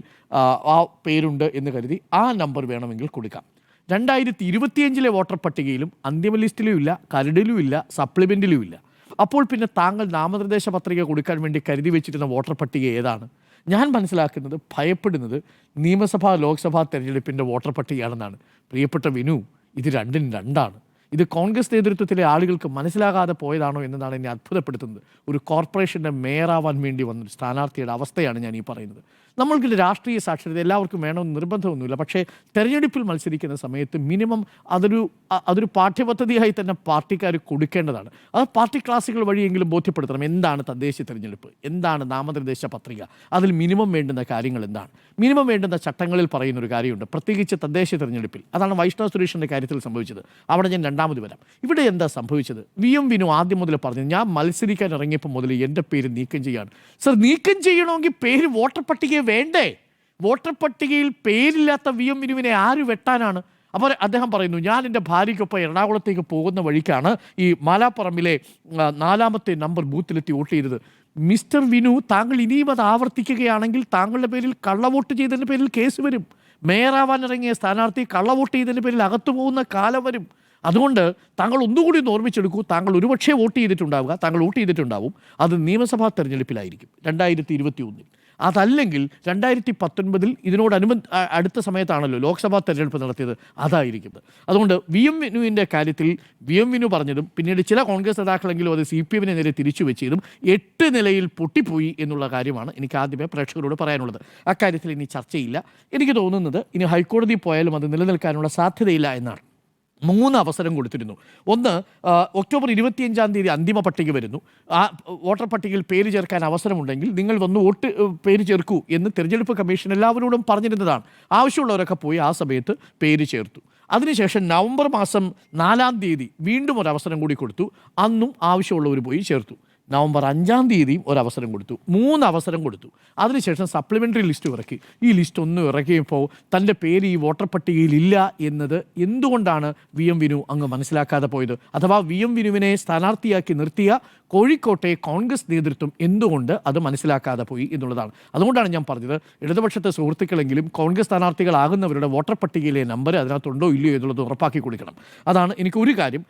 ആ പേരുണ്ട് എന്ന് കരുതി ആ നമ്പർ വേണമെങ്കിൽ കൊടുക്കാം. 2025 വോട്ടർ പട്ടികയിലും അന്തിമ ലിസ്റ്റിലും ഇല്ല, കരടിലും ഇല്ല, സപ്ലിമെൻറ്റിലും ഇല്ല. അപ്പോൾ പിന്നെ താങ്കൾ നാമനിർദ്ദേശ പത്രിക കൊടുക്കാൻ വേണ്ടി കരുതി വെച്ചിരുന്ന വോട്ടർ പട്ടിക ഏതാണ്? ഞാൻ മനസ്സിലാക്കുന്നത്, ഭയപ്പെടുന്നത് നിയമസഭാ ലോക്സഭാ തെരഞ്ഞെടുപ്പിൻ്റെ വോട്ടർ പട്ടികയാണെന്നാണ്. പ്രിയപ്പെട്ട വിനു, ഇത് രണ്ടും രണ്ടാണ്. ഇത് കോൺഗ്രസ് നേതൃത്വത്തിലെ ആളുകൾക്ക് മനസ്സിലാകാതെ പോയതാണോ എന്നതാണ് എന്നെ അത്ഭുതപ്പെടുത്തുന്നത്. ഒരു കോർപ്പറേഷൻ്റെ മേയറാവാൻ വേണ്ടി വന്നൊരു സ്ഥാനാർത്ഥിയുടെ അവസ്ഥയാണ് ഞാൻ ഈ പറയുന്നത്. നമ്മൾക്ക് രാഷ്ട്രീയ സാക്ഷരത എല്ലാവർക്കും വേണമെന്ന് നിർബന്ധമൊന്നുമില്ല. പക്ഷേ തെരഞ്ഞെടുപ്പിൽ മത്സരിക്കുന്ന സമയത്ത് മിനിമം അതൊരു പാഠ്യപദ്ധതിയായി തന്നെ പാർട്ടിക്കാർ കൊടുക്കേണ്ടതാണ്. അത് പാർട്ടി ക്ലാസുകൾ വഴിയെങ്കിലും ബോധ്യപ്പെടുത്തണം. എന്താണ് തദ്ദേശ തെരഞ്ഞെടുപ്പ്, എന്താണ് നാമനിർദ്ദേശ പത്രിക, അതിൽ മിനിമം വേണ്ടുന്ന കാര്യങ്ങൾ എന്താണ്. മിനിമം വേണ്ടുന്ന ചട്ടങ്ങളിൽ പറയുന്നൊരു കാര്യമുണ്ട്, പ്രത്യേകിച്ച് തദ്ദേശ തെരഞ്ഞെടുപ്പിൽ. അതാണ് വൈഷ്ണവ് സുരേഷിൻ്റെ കാര്യത്തിൽ സംഭവിച്ചത്. അവിടെ ഞാൻ രണ്ടാമത് വരാം. ഇവിടെ എന്താ സംഭവിച്ചത്? VM വിനു ആദ്യം മുതൽ പറഞ്ഞു, ഞാൻ മത്സരിക്കാൻ ഇറങ്ങിയപ്പോൾ മുതൽ എൻ്റെ പേര് നീക്കം ചെയ്യാണ്. സർ, നീക്കം ചെയ്യണമെങ്കിൽ പേര് വോട്ടർ പട്ടികയെ വേണ്ടേ? വോട്ടർ പട്ടികയിൽ പേരില്ലാത്ത VM വിനുവിനെ ആര് വെട്ടാനാണ്? അപ്പോൾ അദ്ദേഹം പറയുന്നു, ഞാൻ എൻ്റെ ഭാര്യയ്ക്കൊപ്പം എറണാകുളത്തേക്ക് പോകുന്ന വഴിക്കാണ് ഈ മാലാപ്പറമ്പിലെ 4-ാമത്തെ നമ്പർ ബൂത്തിലെത്തി വോട്ട് ചെയ്തത്. മിസ്റ്റർ വിനു, താങ്കൾ ഇനിയും അത് ആവർത്തിക്കുകയാണെങ്കിൽ താങ്കളുടെ പേരിൽ കള്ളവോട്ട് ചെയ്തതിൻ്റെ പേരിൽ കേസ് വരും. മേയറാവാൻ ഇറങ്ങിയ സ്ഥാനാർത്ഥി കള്ളവോട്ട് ചെയ്തതിൻ്റെ പേരിൽ അകത്തു പോകുന്ന കാലം വരും. അതുകൊണ്ട് താങ്കൾ ഒന്നുകൂടി ഒന്ന് ഓർമ്മിച്ചെടുക്കൂ. താങ്കൾ ഒരുപക്ഷെ വോട്ട് ചെയ്തിട്ടുണ്ടാവും. അത് നിയമസഭാ തെരഞ്ഞെടുപ്പിലായിരിക്കും 2021. അതല്ലെങ്കിൽ 2019 അടുത്ത സമയത്താണല്ലോ ലോക്സഭാ തെരഞ്ഞെടുപ്പ് നടത്തിയത്, അതായിരിക്കുന്നത്. അതുകൊണ്ട് VM വിനുവിൻ്റെ കാര്യത്തിൽ VM വിനു പറഞ്ഞതും പിന്നീട് ചില കോൺഗ്രസ് നേതാക്കളെങ്കിലും അത് CPM-നെ നേരെ തിരിച്ചു വെച്ചതും 8 നിലയിൽ പൊട്ടിപ്പോയി എന്നുള്ള കാര്യമാണ് എനിക്ക് ആദ്യമേ പ്രേക്ഷകരോട് പറയാനുള്ളത്. അക്കാര്യത്തിൽ ഇനി ചർച്ചയില്ല. എനിക്ക് തോന്നുന്നത് ഇനി ഹൈക്കോടതി പോയാലും അത് നിലനിൽക്കാനുള്ള സാധ്യതയില്ല എന്നാണ്. 3 അവസരം കൊടുത്തിരുന്നു. ഒന്ന്, ഒക്ടോബർ 25 അന്തിമ പട്ടിക വരുന്നു. ആ വോട്ടർ പട്ടികയിൽ പേര് ചേർക്കാൻ അവസരമുണ്ടെങ്കിൽ നിങ്ങൾ വന്ന് പേര് ചേർക്കൂ എന്ന് തിരഞ്ഞെടുപ്പ് കമ്മീഷൻ എല്ലാവരോടും പറഞ്ഞിരുന്നതാണ്. ആവശ്യമുള്ളവരൊക്കെ പോയി ആ സമയത്ത് പേര് ചേർത്തു. അതിനുശേഷം നവംബർ മാസം 4 വീണ്ടും ഒരു അവസരം കൂടി കൊടുത്തു. അന്നും ആവശ്യമുള്ളവർ പോയി ചേർത്തു. നവംബർ 5 ഒരവസരം കൊടുത്തു. 3 അവസരം കൊടുത്തു. അതിനുശേഷം സപ്ലിമെൻ്ററി ലിസ്റ്റ് ഇറക്കി. ഈ ലിസ്റ്റ് ഒന്നും ഇറക്കിയപ്പോൾ തൻ്റെ പേര് ഈ വോട്ടർ പട്ടികയിൽ ഇല്ല എന്നത് എന്തുകൊണ്ടാണ് VM വിനു അങ്ങ് മനസ്സിലാക്കാതെ പോയത്? അഥവാ VM വിനുവിനെ സ്ഥാനാർത്ഥിയാക്കി നിർത്തിയ കോഴിക്കോട്ടെ കോൺഗ്രസ് നേതൃത്വം എന്തുകൊണ്ട് അത് മനസ്സിലാക്കാതെ പോയി എന്നുള്ളതാണ്. അതുകൊണ്ടാണ് ഞാൻ പറഞ്ഞത്, ഇടതുപക്ഷത്തെ സുഹൃത്തുക്കളെങ്കിലും കോൺഗ്രസ് സ്ഥാനാർത്ഥികളാകുന്നവരുടെ വോട്ടർ പട്ടികയിലെ നമ്പർ അതിനകത്തുണ്ടോ ഇല്ലയോ എന്നുള്ളത് ഉറപ്പാക്കി കൊടുക്കണം. അതാണ് എനിക്ക് ഒരു കാര്യം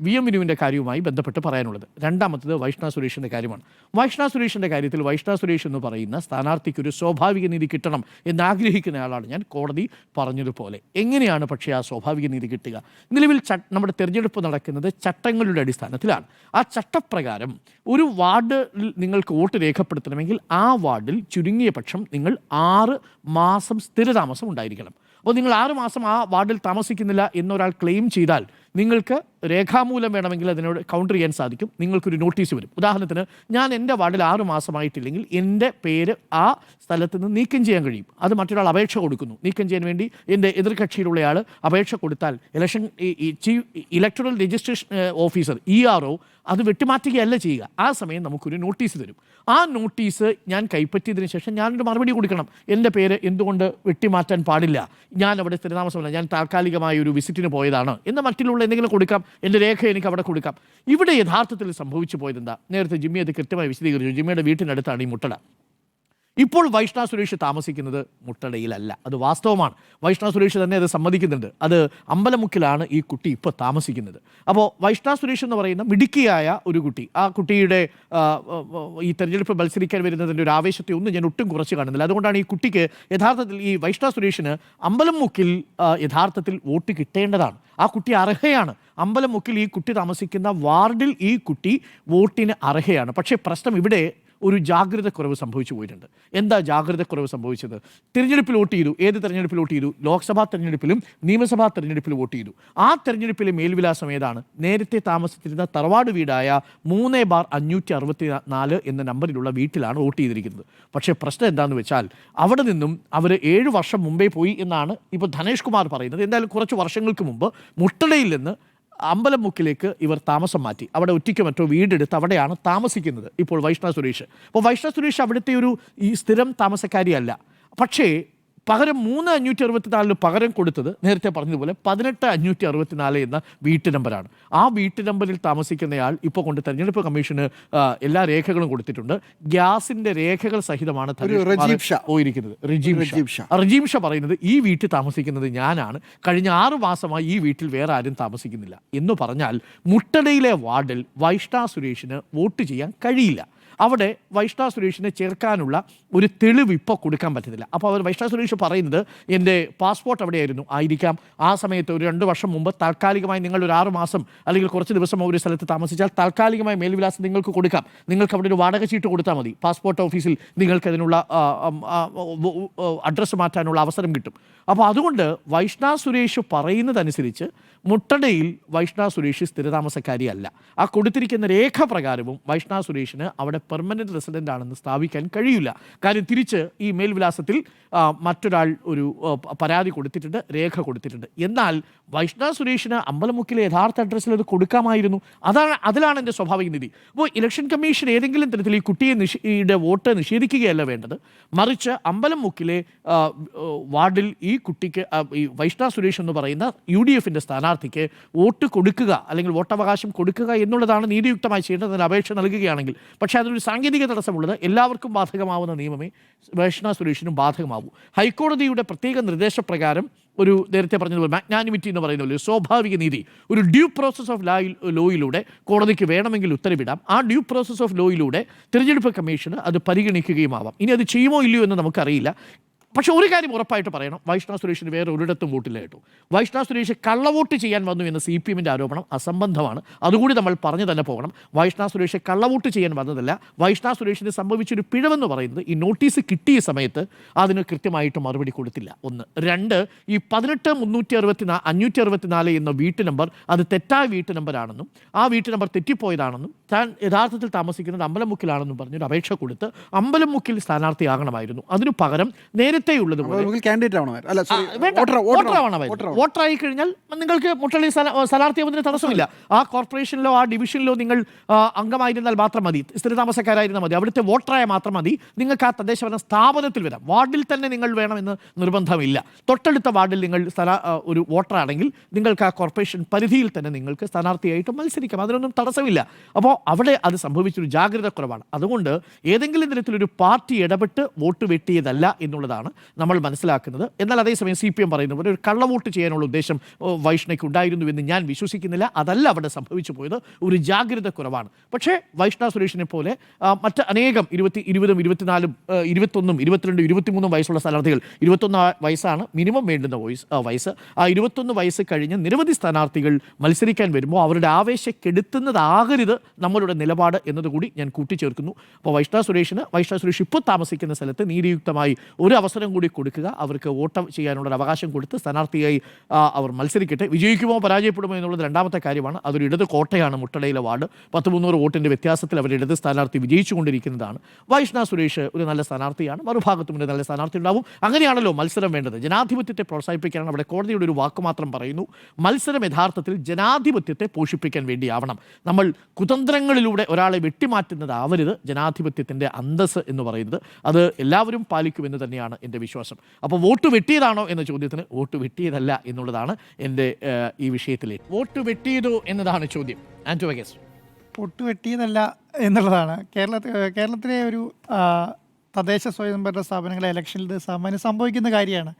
VM വിനുവിൻ്റെ കാര്യവുമായി ബന്ധപ്പെട്ട് പറയാനുള്ളത്. രണ്ടാമത്തത് വൈഷ്ണവ് സുരേഷിൻ്റെ കാര്യമാണ്. വൈഷ്ണവ് സുരേഷിൻ്റെ കാര്യത്തിൽ വൈഷ്ണവ് സുരേഷ് എന്ന് പറയുന്ന സ്ഥാനാർത്ഥിക്ക് ഒരു സ്വാഭാവിക നീതി കിട്ടണം എന്നാഗ്രഹിക്കുന്ന ആളാണ് ഞാൻ. കോടതി പറഞ്ഞതുപോലെ എങ്ങനെയാണ് പക്ഷേ ആ സ്വാഭാവിക നീതി കിട്ടുക? നിലവിൽ നമ്മുടെ തെരഞ്ഞെടുപ്പ് നടക്കുന്നത് ചട്ടങ്ങളുടെ അടിസ്ഥാനത്തിലാണ്. ആ ചട്ടപ്രകാരം ഒരു വാർഡിൽ നിങ്ങൾക്ക് വോട്ട് രേഖപ്പെടുത്തണമെങ്കിൽ ആ വാർഡിൽ ചുരുങ്ങിയ പക്ഷം നിങ്ങൾ 6 മാസം സ്ഥിരതാമസം ഉണ്ടായിരിക്കണം. അപ്പോൾ നിങ്ങൾ 6 മാസം ആ വാർഡിൽ താമസിക്കുന്നില്ല എന്നൊരാൾ ക്ലെയിം ചെയ്താൽ നിങ്ങൾക്ക് രേഖാമൂലം വേണമെങ്കിൽ അതിനോട് കൗണ്ടർ ചെയ്യാൻ സാധിക്കും. നിങ്ങൾക്കൊരു നോട്ടീസ് വരും. ഉദാഹരണത്തിന്, ഞാൻ എൻ്റെ വാർഡിൽ 6 മാസമായിട്ടില്ലെങ്കിൽ എൻ്റെ പേര് ആ സ്ഥലത്ത് നിന്ന് നീക്കം ചെയ്യാൻ കഴിയും. അത് മറ്റൊരാൾ അപേക്ഷ കൊടുക്കുന്നു. നീക്കം ചെയ്യാൻ വേണ്ടി എൻ്റെ എതിർകക്ഷിയിലുള്ളയാൾ അപേക്ഷ കൊടുത്താൽ ഇലക്ടറൽ രജിസ്ട്രേഷൻ ഓഫീസർ ERO അത് വെട്ടിമാറ്റുകയല്ല ചെയ്യുക. ആ സമയം നമുക്കൊരു നോട്ടീസ് തരും. ആ നോട്ടീസ് ഞാൻ കൈപ്പറ്റിയതിന് ശേഷം ഞാനൊരു മറുപടി കൊടുക്കണം. എൻ്റെ പേര് എന്തുകൊണ്ട് വെട്ടിമാറ്റാൻ പാടില്ല, ഞാൻ അവിടെ സ്ഥിരതാമസമല്ല, ഞാൻ താൽക്കാലികമായ ഒരു വിസിറ്റിന് പോയതാണ് എന്ന് മറ്റുള്ള എന്തെങ്കിലും കൊടുക്കാം. എൻ്റെ രേഖ എനിക്ക് അവിടെ കൊടുക്കാം. ഇവിടെ യഥാർത്ഥത്തിൽ സംഭവിച്ചു പോയത് എന്താ? നേരത്തെ ജിമ്മി അത് കൃത്യമായി വിശദീകരിച്ചു. ജിമ്മിയുടെ വീട്ടിനടുത്താണ് ഈ മുട്ടട. ഇപ്പോൾ വൈഷ്ണവ് സുരേഷ് താമസിക്കുന്നത് മുട്ടടയിലല്ല, അത് വാസ്തവമാണ്. വൈഷ്ണവ് സുരേഷ് തന്നെ അത് സമ്മതിക്കുന്നുണ്ട്. അത് അമ്പലമുക്കിലാണ് ഈ കുട്ടി ഇപ്പോൾ താമസിക്കുന്നത്. അപ്പോൾ വൈഷ്ണവ് സുരേഷ് എന്ന് പറയുന്ന മിടുക്കിയായ ഒരു കുട്ടി, ആ കുട്ടിയുടെ ഈ തെരഞ്ഞെടുപ്പ് മത്സരിക്കാൻ വരുന്നതിൻ്റെ ഒരു ആവേശത്തെ ഒന്നും ഞാൻ ഒട്ടും കുറച്ച് കാണുന്നില്ല. അതുകൊണ്ടാണ് ഈ കുട്ടിക്ക് യഥാർത്ഥത്തിൽ, ഈ വൈഷ്ണവ് സുരേഷിന് അമ്പലമുക്കിൽ യഥാർത്ഥത്തിൽ വോട്ട് കിട്ടേണ്ടതാണ്. ആ കുട്ടി അർഹയാണ്. അമ്പലമുക്കിൽ ഈ കുട്ടി താമസിക്കുന്ന വാർഡിൽ ഈ കുട്ടി വോട്ടിന് അർഹയാണ്. പക്ഷേ പ്രശ്നം ഇവിടെ ഒരു ജാഗ്രതക്കുറവ് സംഭവിച്ചു പോയിട്ടുണ്ട്. എന്താ ജാഗ്രതക്കുറവ് സംഭവിച്ചത്? തിരഞ്ഞെടുപ്പിൽ വോട്ട് ചെയ്തു. ഏത് തിരഞ്ഞെടുപ്പിൽ വോട്ട് ചെയ്തു? ലോക്സഭാ തെരഞ്ഞെടുപ്പിലും നിയമസഭാ തെരഞ്ഞെടുപ്പിലും വോട്ട് ചെയ്തു. ആ തെരഞ്ഞെടുപ്പിലെ മേൽവിലാസം ഏതാണ്? നേരത്തെ താമസിച്ചിരുന്ന തറവാട് വീടായ 3/564 എന്ന നമ്പറിലുള്ള വീട്ടിലാണ് വോട്ട് ചെയ്തിരിക്കുന്നത്. പക്ഷേ പ്രശ്നം എന്താണെന്ന് വെച്ചാൽ, അവിടെ നിന്നും അവർ 7 വർഷം മുമ്പേ പോയി എന്നാണ് ഇപ്പോൾ ധനേഷ് കുമാർ പറയുന്നത്. എന്തായാലും കുറച്ച് വർഷങ്ങൾക്ക് മുമ്പ് മുട്ടടയിൽ നിന്ന് അമ്പലമുക്കിലേക്ക് ഇവർ താമസം മാറ്റി. അവിടെ ഒറ്റയ്ക്ക് മറ്റോ വീടെടുത്ത് അവിടെയാണ് താമസിക്കുന്നത് ഇപ്പോൾ വൈഷ്ണവ് സുരേഷ്. അപ്പോൾ വൈഷ്ണവ് സുരേഷ് അവിടുത്തെ ഈ സ്ഥിരം താമസക്കാരിയല്ല. പക്ഷേ പകരം 3/564 പകരം കൊടുത്തത് നേരത്തെ പറഞ്ഞതുപോലെ 18/564 എന്ന വീട്ടു നമ്പറാണ്. ആ വീട്ടു നമ്പറിൽ താമസിക്കുന്നയാൾ ഇപ്പോൾ കൊണ്ട് തെരഞ്ഞെടുപ്പ് കമ്മീഷന് എല്ലാ രേഖകളും കൊടുത്തിട്ടുണ്ട്. ഗ്യാസിന്റെ രേഖകൾ സഹിതമാണ് പോയിരിക്കുന്നത്. റജീം ഷാ പറയുന്നത്, ഈ വീട്ടിൽ താമസിക്കുന്നത് ഞാനാണ്, കഴിഞ്ഞ 6 മാസമായി ഈ വീട്ടിൽ വേറെ ആരും താമസിക്കുന്നില്ല എന്ന് പറഞ്ഞാൽ മുട്ടടയിലെ വാർഡിൽ വൈഷ്ണവ് സുരേഷിന് വോട്ട് ചെയ്യാൻ കഴിയില്ല. അവിടെ വൈഷ്ണവ് സുരേഷിനെ ചേർക്കാനുള്ള ഒരു തെളിവ് ഇപ്പോൾ കൊടുക്കാൻ പറ്റുന്നില്ല. അപ്പോൾ അവർ വൈഷ്ണവ് സുരേഷ് പറയുന്നത്, എൻ്റെ പാസ്പോർട്ട് അവിടെയായിരുന്നു, ആയിരിക്കാം ആ സമയത്ത് ഒരു 2 വർഷം മുമ്പ് താൽക്കാലികമായി നിങ്ങൾ ഒരു 6 മാസം അല്ലെങ്കിൽ കുറച്ച് ദിവസം ഒരു സ്ഥലത്ത് താമസിച്ചാൽ താൽക്കാലികമായി മേൽവിലാസം നിങ്ങൾക്ക് കൊടുക്കാം. നിങ്ങൾക്ക് അവിടെ ഒരു വാടക ചീട്ട് കൊടുത്താൽ മതി. പാസ്പോർട്ട് ഓഫീസിൽ നിങ്ങൾക്ക് അതിനുള്ള അഡ്രസ്സ് മാറ്റാനുള്ള അവസരം കിട്ടും. അപ്പോൾ അതുകൊണ്ട് വൈഷ്ണവ് സുരേഷ് പറയുന്നതനുസരിച്ച് മുട്ടടയിൽ വൈഷ്ണവ് സുരേഷ് സ്ഥിരതാമസക്കാരിയല്ല. ആ കൊടുത്തിരിക്കുന്ന രേഖ പ്രകാരവും വൈഷ്ണവ് സുരേഷിന് അവിടെ പെർമനൻറ്റ് റെസിഡൻ്റ് ആണെന്ന് സ്ഥാപിക്കാൻ കഴിയില്ല. കാര്യം തിരിച്ച് ഈ മേൽവിലാസത്തിൽ മറ്റൊരാൾ ഒരു പരാതി കൊടുത്തിട്ടുണ്ട്, രേഖ കൊടുത്തിട്ടുണ്ട്. എന്നാൽ വൈഷ്ണവ് സുരേഷിന് അമ്പലമുക്കിലെ യഥാർത്ഥ അഡ്രസ്സിൽ അത് കൊടുക്കാമായിരുന്നു. അതിലാണ് എൻ്റെ സ്വാഭാവിക നീതി. അപ്പോൾ ഇലക്ഷൻ കമ്മീഷൻ ഏതെങ്കിലും തരത്തിൽ ഈ കുട്ടിയെ വോട്ട് നിഷേധിക്കുകയല്ല വേണ്ടത്, മറിച്ച് അമ്പലമുക്കിലെ വാർഡിൽ ഈ കുട്ടിക്ക്, ഈ വൈഷ്ണവ് സുരേഷ് എന്ന് പറയുന്ന UDFൻ്റെ സ്ഥാനാർത്ഥിക്ക് വോട്ട് കൊടുക്കുക അല്ലെങ്കിൽ വോട്ടവകാശം കൊടുക്കുക എന്നുള്ളതാണ് നീതിയുക്തമായി ചെയ്യേണ്ടതിന് അപേക്ഷ നൽകുകയാണെങ്കിൽ. പക്ഷേ അതിനൊരു സാങ്കേതിക തടസ്സമുള്ളത്, എല്ലാവർക്കും ബാധകമാവുന്ന നിയമമേ വൈഷ്ണവ് സുരേഷിനും ബാധകമാവൂ. ഹൈക്കോടതിയുടെ പ്രത്യേക നിർദ്ദേശപ്രകാരം ഒരു നേരത്തെ പറഞ്ഞതുപോലെ മാഗ്നാനിമിറ്റി എന്ന് പറയുന്ന പോലെ സ്വാഭാവിക നീതി, ഒരു ഡ്യൂ പ്രോസസ് ഓഫ് ലോയിലൂടെ കോടതിക്ക് വേണമെങ്കിൽ ഉത്തരവിടാം. ആ ഡ്യൂ പ്രോസസ് ഓഫ് ലോയിലൂടെ തിരഞ്ഞെടുപ്പ് കമ്മീഷന് അത് പരിഗണിക്കുകയും ആവാം. ഇനി അത് ചെയ്യുമോ ഇല്ലയോ എന്ന് നമുക്കറിയില്ല. പക്ഷേ ഒരു കാര്യം ഉറപ്പായിട്ട് പറയണം, വൈഷ്ണവ് സുരേഷിന് വേറെ ഒരിടത്തും വോട്ടില്ല കേട്ടോ. വൈഷ്ണവ് സുരേഷ് കള്ളവോട്ട് ചെയ്യാൻ വന്നു എന്ന CPMൻ്റെ ആരോപണം അസംബന്ധമാണ്. അതുകൂടി നമ്മൾ പറഞ്ഞു തന്നെ പോകണം. വൈഷ്ണവ് സുരേഷ് കള്ളവോട്ട് ചെയ്യാൻ വന്നതല്ല. വൈഷ്ണവ് സുരേഷിന് സംഭവിച്ചൊരു പിഴവെന്ന് പറയുന്നത്, ഈ നോട്ടീസ് കിട്ടിയ സമയത്ത് അതിന് കൃത്യമായിട്ട് മറുപടി കൊടുത്തില്ല. 1. 2, ഈ 18/564 എന്ന വീട്ടു നമ്പർ അത് തെറ്റായ വീട്ടു നമ്പറാണെന്നും ആ വീട്ടു നമ്പർ തെറ്റിപ്പോയതാണെന്നും താൻ യഥാർത്ഥത്തിൽ താമസിക്കുന്നത് അമ്പലമുക്കിലാണെന്നും പറഞ്ഞൊരു അപേക്ഷ കൊടുത്ത് അമ്പലമുക്കിൽ സ്ഥാനാർത്ഥിയാകണമായിരുന്നു. അതിനു പകരം വോട്ടറായി കഴിഞ്ഞാൽ നിങ്ങൾക്ക് മുട്ടളി സ്ഥാനാർത്ഥിയാവുന്നതിന് തടസ്സമില്ല. ആ കോർപ്പറേഷനിലോ ആ ഡിവിഷനിലോ നിങ്ങൾ അംഗമായിരുന്നാൽ മാത്രം മതി, സ്ഥിരതാമസക്കാരായിരുന്നാൽ മതി, അവിടുത്തെ വോട്ടറായ മാത്രം മതി. നിങ്ങൾക്ക് ആ തദ്ദേശഭരണ സ്ഥാപനത്തിൽ വരാം. വാർഡിൽ തന്നെ നിങ്ങൾ വേണമെന്ന് നിർബന്ധമില്ല. തൊട്ടടുത്ത വാർഡിൽ നിങ്ങൾ ഒരു വോട്ടറാണെങ്കിൽ നിങ്ങൾക്ക് ആ കോർപ്പറേഷൻ പരിധിയിൽ തന്നെ നിങ്ങൾക്ക് സ്ഥാനാർത്ഥിയായിട്ട് മത്സരിക്കാം. അതിനൊന്നും തടസ്സമില്ല. അപ്പോൾ അവിടെ അത് സംഭവിച്ചൊരു ജാഗ്രത കുറവാണ്. അതുകൊണ്ട് ഏതെങ്കിലും തരത്തിലൊരു പാർട്ടി ഇടപെട്ട് വോട്ട് വെട്ടിയതല്ല എന്നുള്ളതാണ് നമ്മൾ മനസ്സിലാക്കുന്നത്. എന്നാൽ അതേസമയം CPM പറയുന്ന പോലെ ഒരു കള്ളവോട്ട് ചെയ്യാനുള്ള ഉദ്ദേശം വൈഷ്ണയ്ക്ക് ഉണ്ടായിരുന്നു എന്ന് ഞാൻ വിശ്വസിക്കുന്നില്ല. അതല്ല അവിടെ സംഭവിച്ചു പോയത്, ഒരു ജാഗ്രത കുറവാണ്. പക്ഷേ വൈഷ്ണവ് സുരേഷിനെ പോലെ മറ്റ് അനേകം 20, 20, 24, 21, 22, 23 വയസ്സുള്ള സ്ഥാനാർത്ഥികൾ, 21 വയസ്സാണ് മിനിമം വേണ്ടുന്ന വയസ്സ്. ആ 21 വയസ്സ് കഴിഞ്ഞ് നിരവധി സ്ഥാനാർത്ഥികൾ മത്സരിക്കാൻ വരുമ്പോൾ അവരുടെ ആവേശം കെടുത്തുന്നതാകരുത് നമ്മൾ നമ്മളുടെ നിലപാട് എന്നതുകൂടി ഞാൻ കൂട്ടിച്ചേർക്കുന്നു. അപ്പോൾ വൈഷ്ണവ് സുരേഷ് ഇപ്പോൾ താമസിക്കുന്ന സ്ഥലത്ത് നീതിയുക്തമായി ഒരു അവസരം കൂടി കൊടുക്കുക, അവർക്ക് വോട്ട് ചെയ്യാനുള്ള ഒരു അവകാശം കൊടുത്ത് സ്ഥാനാർത്ഥിയായി അവർ മത്സരിക്കട്ടെ. വിജയിക്കുമോ പരാജയപ്പെടുമോ എന്നുള്ളത് രണ്ടാമത്തെ കാര്യമാണ്. അതൊരു ഇടത് കോട്ടയാണ് മുട്ടടയിലെ വാർഡ്. 300 വോട്ടിൻ്റെ വ്യത്യാസത്തിൽ അവർ ഇടത് സ്ഥാനാർത്ഥി വിജയിച്ചുകൊണ്ടിരിക്കുന്നതാണ്. വൈഷ്ണവ് സുരേഷ് ഒരു നല്ല സ്ഥാനാർത്ഥിയാണ്, മറുഭാഗത്തും ഒരു നല്ല സ്ഥാനാർത്ഥി ഉണ്ടാവും. അങ്ങനെയാണല്ലോ മത്സരം വേണ്ടത്. ജനാധിപത്യത്തെ പ്രോത്സാഹിപ്പിക്കാനാണ് അവിടെ കോടതിയുടെ ഒരു വാക്ക് മാത്രം പറയുന്നു. മത്സരം യഥാർത്ഥത്തിൽ ജനാധിപത്യത്തെ പോഷിപ്പിക്കാൻ വേണ്ടിയാവണം. നമ്മൾ കുതന്ത്രങ്ങളിലൂടെ ഒരാളെ വെട്ടിമാറ്റുന്നതാവരുത് ജനാധിപത്യത്തിൻ്റെ അന്തസ് എന്ന് പറയുന്നത്. അത് എല്ലാവരും പാലിക്കുമെന്ന് തന്നെയാണ് എൻ്റെ വിശ്വാസം. അപ്പോൾ വോട്ട് വെട്ടിയതാണോ എന്ന ചോദ്യത്തിന് വോട്ട് വെട്ടിയതല്ല എന്നുള്ളതാണ് എൻ്റെ ഈ വിഷയത്തിലെ. വോട്ട് വെട്ടിയതോ എന്നതാണ് ചോദ്യം. ആന്റോ വഗേസ്. വോട്ട് വെട്ടിയതല്ല എന്നുള്ളതാണ് കേരളത്തിലെ ഒരു തദ്ദേശ സ്വയംഭരണ സ്ഥാപനങ്ങളെ ഇലക്ഷനിൽ സാമാന്യം സംഭവിക്കുന്ന കാര്യമാണ്.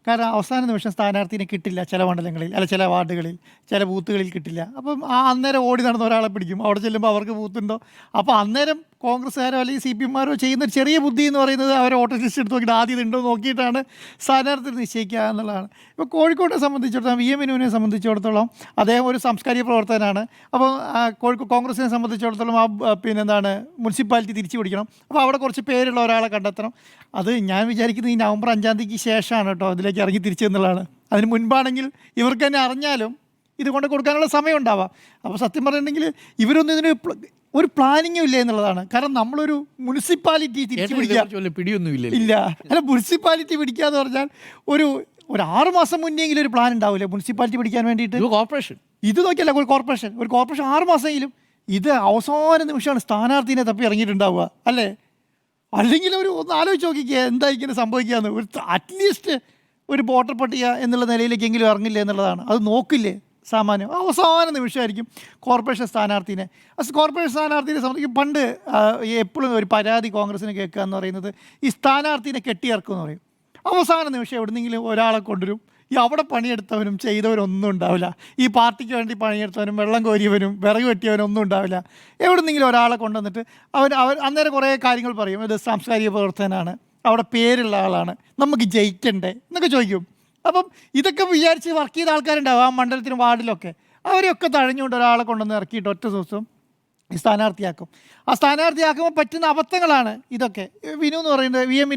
കാരണം അവസാന നിമിഷം സ്ഥാനാർത്ഥിനെ കിട്ടില്ല ചില മണ്ഡലങ്ങളിൽ, അല്ല ചില വാർഡുകളിൽ, ചില ബൂത്തുകളിൽ കിട്ടില്ല. അപ്പം അന്നേരം ഓടി നടന്ന ഒരാളെ പിടിക്കും. അവിടെ ചെല്ലുമ്പോൾ അവർക്ക് ബൂത്തുണ്ടോ, അപ്പോൾ അന്നേരം കോൺഗ്രസ്സുകാരോ അല്ലെങ്കിൽ CPM-മാരോ ചെയ്യുന്ന ഒരു ചെറിയ ബുദ്ധി എന്ന് പറയുന്നത് അവരെ വോട്ടർ ലിസ്റ്റ് എടുത്ത് നോക്കിയിട്ട് ആദ്യം ഇതുണ്ടോ നോക്കിയിട്ടാണ് സ്ഥാനാർത്ഥി നിശ്ചയിക്കുക എന്നുള്ളതാണ്. ഇപ്പോൾ കോഴിക്കോട്ടെ സംബന്ധിച്ചിടത്തോളം VM വിനുവിനെ സംബന്ധിച്ചിടത്തോളം അദ്ദേഹം ഒരു സാംസ്കാരിക പ്രവർത്തകനാണ്. അപ്പോൾ കോൺഗ്രസിനെ സംബന്ധിച്ചിടത്തോളം പിന്നെന്താണ് മുനിസിപ്പാലിറ്റി തിരിച്ചു പിടിക്കണം. അപ്പോൾ അവിടെ കുറച്ച് പേരുള്ള ഒരാളെ കണ്ടെത്തണം. അത് ഞാൻ വിചാരിക്കുന്നത് ഈ നവംബർ 5-ാം തീയതിക്ക് ശേഷമാണ് കേട്ടോ അതിലേക്ക് ഇറങ്ങി തിരിച്ചു എന്നുള്ളതാണ്. അതിന് മുൻപാണെങ്കിൽ ഇവർക്ക് തന്നെ അറിഞ്ഞാലും ഇത് കൊണ്ട് കൊടുക്കാനുള്ള സമയം ഉണ്ടാവാം. അപ്പോൾ സത്യം പറഞ്ഞിട്ടുണ്ടെങ്കിൽ ഇവരൊന്നും ഇതിന് ഒരു പ്ലാനിങ്ങും ഇല്ല എന്നുള്ളതാണ്. കാരണം നമ്മളൊരു മുനിസിപ്പാലിറ്റി തിരിച്ചു പിടിക്കാൻ പിടിയൊന്നുമില്ല. ഇല്ല, അല്ല മുനിസിപ്പാലിറ്റി പിടിക്കുക എന്ന് പറഞ്ഞാൽ ഒരു 6 മാസം മുന്നെങ്കിലും ഒരു പ്ലാൻ ഉണ്ടാവില്ലേ മുനിസിപ്പാലിറ്റി പിടിക്കാൻ വേണ്ടിയിട്ട്. കോർപ്പറേഷൻ ഇത് നോക്കിയല്ല ഒരു കോർപ്പറേഷൻ 6 മാസമെങ്കിലും. ഇത് അവസാന നിമിഷമാണ് സ്ഥാനാർത്ഥിനെ തപ്പി ഇറങ്ങിയിട്ടുണ്ടാവുക അല്ലേ? അല്ലെങ്കിൽ ഒന്ന് ആലോചിച്ച് നോക്കിക്കുക എന്താ ഇങ്ങനെ സംഭവിക്കുകയെന്ന്. ഒരു അറ്റ്ലീസ്റ്റ് ഒരു വോട്ടർ പട്ടിക എന്നുള്ള നിലയിലേക്കെങ്കിലും ഇറങ്ങില്ല എന്നുള്ളതാണ്. അത് നോക്കില്ലേ സാമാന്യം. അവസാന നിമിഷമായിരിക്കും കോർപ്പറേഷൻ സ്ഥാനാർത്ഥിനെ സംബന്ധിക്കും. പണ്ട് എപ്പോഴും ഒരു പരാതി കോൺഗ്രസ്സിന് കേൾക്കുക എന്ന് പറയുന്നത് ഈ സ്ഥാനാർത്ഥിനെ കെട്ടിയിറക്കുമെന്ന് പറയും. അവസാന നിമിഷം എവിടെന്നെങ്കിലും ഒരാളെ കൊണ്ടുവരും. ഈ അവിടെ പണിയെടുത്തവനും ചെയ്തവരൊന്നും ഉണ്ടാവില്ല. ഈ പാർട്ടിക്ക് വേണ്ടി പണിയെടുത്തവനും വെള്ളം കോരിയവനും വിറക് വെട്ടിയവനും ഒന്നും ഉണ്ടാവില്ല. എവിടെന്നെങ്കിലും ഒരാളെ കൊണ്ടുവന്നിട്ട് അവർ അന്നേരം കുറേ കാര്യങ്ങൾ പറയും. ഇത് സാംസ്കാരിക പ്രവർത്തകനാണ്, അവിടെ പേരുള്ള ആളാണ്, നമുക്ക് ജയിക്കണ്ടേ എന്നൊക്കെ ചോദിക്കും. അപ്പം ഇതൊക്കെ വിചാരിച്ച് വർക്ക് ചെയ്ത ആൾക്കാരുണ്ടാവും ആ മണ്ഡലത്തിനും വാർഡിലൊക്കെ. അവരെയൊക്കെ തഴഞ്ഞുകൊണ്ട് ഒരാളെ കൊണ്ടുവന്ന് ഇറക്കിയിട്ട് ഒറ്റ ദിവസം സ്ഥാനാർത്ഥിയാക്കും. ആ സ്ഥാനാർത്ഥിയാക്കുമ്പോൾ പറ്റുന്ന അബദ്ധങ്ങളാണ് ഇതൊക്കെ. VM വിനു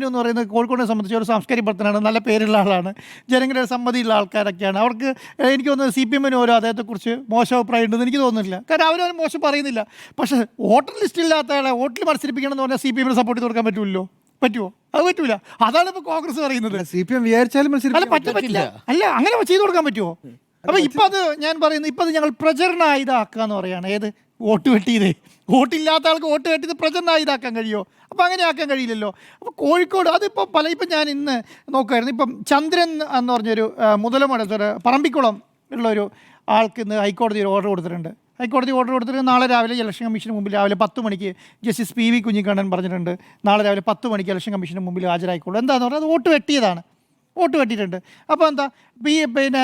എന്ന് പറയുന്നത് കോഴിക്കോടിനെ സംബന്ധിച്ച് ഒരു സാംസ്കാരിക പ്രവർത്തനമാണ്, നല്ല പേരുള്ള ആളാണ്, ജനങ്ങളുടെ സമ്മതിയുള്ള ആൾക്കാരൊക്കെയാണ്. അവർക്ക് എനിക്ക് തോന്നുന്നത് CPM-ന് ഓരോ അദ്ദേഹത്തെക്കുറിച്ച് മോശം അഭിപ്രായം ഉണ്ടെന്ന് എനിക്ക് തോന്നുന്നില്ല. കാരണം അവരവരും മോശം പറയുന്നില്ല. പക്ഷേ വോട്ടർ ലിസ്റ്റില്ലാത്ത ആളെ വോട്ടിൽ മത്സരിപ്പിക്കണം എന്ന് പറഞ്ഞാൽ CPM-ന് സപ്പോർട്ട് ചെയ്ത് കൊടുക്കാൻ പറ്റുമല്ലോ? പറ്റുമോ? അത് പറ്റൂല. അതാണ് ഇപ്പോൾ കോൺഗ്രസ് പറയുന്നത്. CPM വിചാരിച്ചാലും പറ്റില്ല. അല്ല അങ്ങനെ ചെയ്തു കൊടുക്കാൻ പറ്റുമോ? അപ്പോൾ ഇപ്പം അത് ഞാൻ പറയുന്നത് ഇപ്പം അത് ഞങ്ങൾ പ്രചരണ ആയുധമാക്കുക എന്ന് പറയുകയാണ്. ഏത് വോട്ട് വെട്ടിയത്, വോട്ടില്ലാത്ത ആൾക്ക് വോട്ട് വെട്ടിയത് പ്രചരണ ആയുധമാക്കാൻ കഴിയുമോ? അപ്പോൾ അങ്ങനെ ആക്കാൻ കഴിയില്ലല്ലോ. അപ്പോൾ കോഴിക്കോട് അതിപ്പോൾ ഇപ്പം ഞാൻ ഇന്ന് നോക്കുമായിരുന്നു. ഇപ്പം ചന്ദ്രൻ എന്ന് പറഞ്ഞൊരു മുതലമട പറമ്പിക്കുളം ഉള്ളൊരു ആൾക്ക് ഇന്ന് ഹൈക്കോടതി ഒരു ഓർഡർ കൊടുത്തിട്ടുണ്ട്. നാളെ രാവിലെ ഇലക്ഷൻ കമ്മീഷന് മുമ്പിൽ രാവിലെ 10 മണിക്ക് ജസ്റ്റിസ് PV കുഞ്ഞിക്കണ്ണൻ പറഞ്ഞിട്ടുണ്ട് നാളെ രാവിലെ 10 മണിക്ക് ഇലക്ഷൻ കമ്മീഷന് മുമ്പിൽ ഹാജരായിക്കോളൂ. എന്താണെന്ന് പറഞ്ഞാൽ അത് വോട്ട് വെട്ടിയിട്ടുണ്ട്. അപ്പോൾ എന്താ പിന്നെ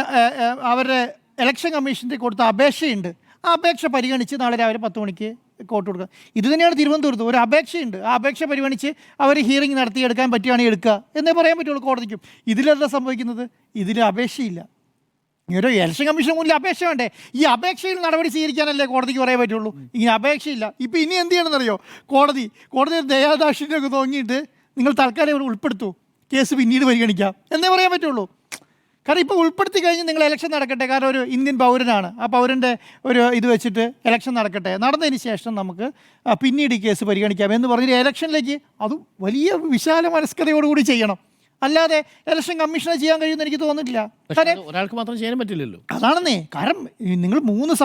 അവരുടെ ഇലക്ഷൻ കമ്മീഷൻ്റെ കൊടുത്ത അപേക്ഷയുണ്ട്. ആ അപേക്ഷ പരിഗണിച്ച് നാളെ രാവിലെ 10 മണിക്ക് വോട്ട് കൊടുക്കുക. ഇത് തന്നെയാണ് തിരുവനന്തപുരത്ത് ഒരു അപേക്ഷയുണ്ട്. ആ അപേക്ഷ പരിഗണിച്ച് അവർ ഹിയറിംഗ് നടത്തിയെടുക്കാൻ പറ്റുകയാണെങ്കിൽ എടുക്കുക എന്നേ പറയാൻ പറ്റുള്ളൂ കോടതിക്കും. ഇതിലെന്താ സംഭവിക്കുന്നത്? ഇതിൽ അപേക്ഷയില്ല. ഒരു ഇലക്ഷൻ കമ്മീഷൻ മുന്നിൽ അപേക്ഷ വേണ്ടേ? ഈ അപേക്ഷയിൽ നടപടി സ്വീകരിക്കാനല്ലേ കോടതിക്ക് പറയാൻ പറ്റുള്ളൂ. ഇങ്ങനെ അപേക്ഷയില്ല. ഇപ്പം ഇനി എന്ത് ചെയ്യണമെന്നറിയോ? കോടതി ദയാദാക്ഷിണ്യമൊക്കെ തോന്നിയിട്ട് നിങ്ങൾ തൽക്കാലം ഇവിടെ ഉൾപ്പെടുത്തൂ, കേസ് പിന്നീട് പരിഗണിക്കാം എന്നേ പറയാൻ പറ്റുള്ളൂ. കാരണം ഇപ്പോൾ ഉൾപ്പെടുത്തി കഴിഞ്ഞ് നിങ്ങൾ ഇലക്ഷൻ നടക്കട്ടെ. കാരണം ഒരു ഇന്ത്യൻ പൗരനാണ്. ആ പൗരൻ്റെ ഒരു ഇത് വെച്ചിട്ട് ഇലക്ഷൻ നടന്നതിന് ശേഷം നമുക്ക് പിന്നീട് ഈ കേസ് പരിഗണിക്കാം എന്ന് പറഞ്ഞിട്ട് ഇലക്ഷനിലേക്ക് അതും വലിയ വിശാല മനസ്കതയോടുകൂടി ചെയ്യണം. അല്ലാതെ ഇലക്ഷൻ കമ്മീഷനെ ചെയ്യാൻ കഴിയുമെന്ന് എനിക്ക് തോന്നുന്നില്ല. ഒരാൾക്ക് മാത്രം ചെയ്യാൻ പറ്റില്ലല്ലോ. അതാണെന്നേ. കാരണം നിങ്ങൾ 3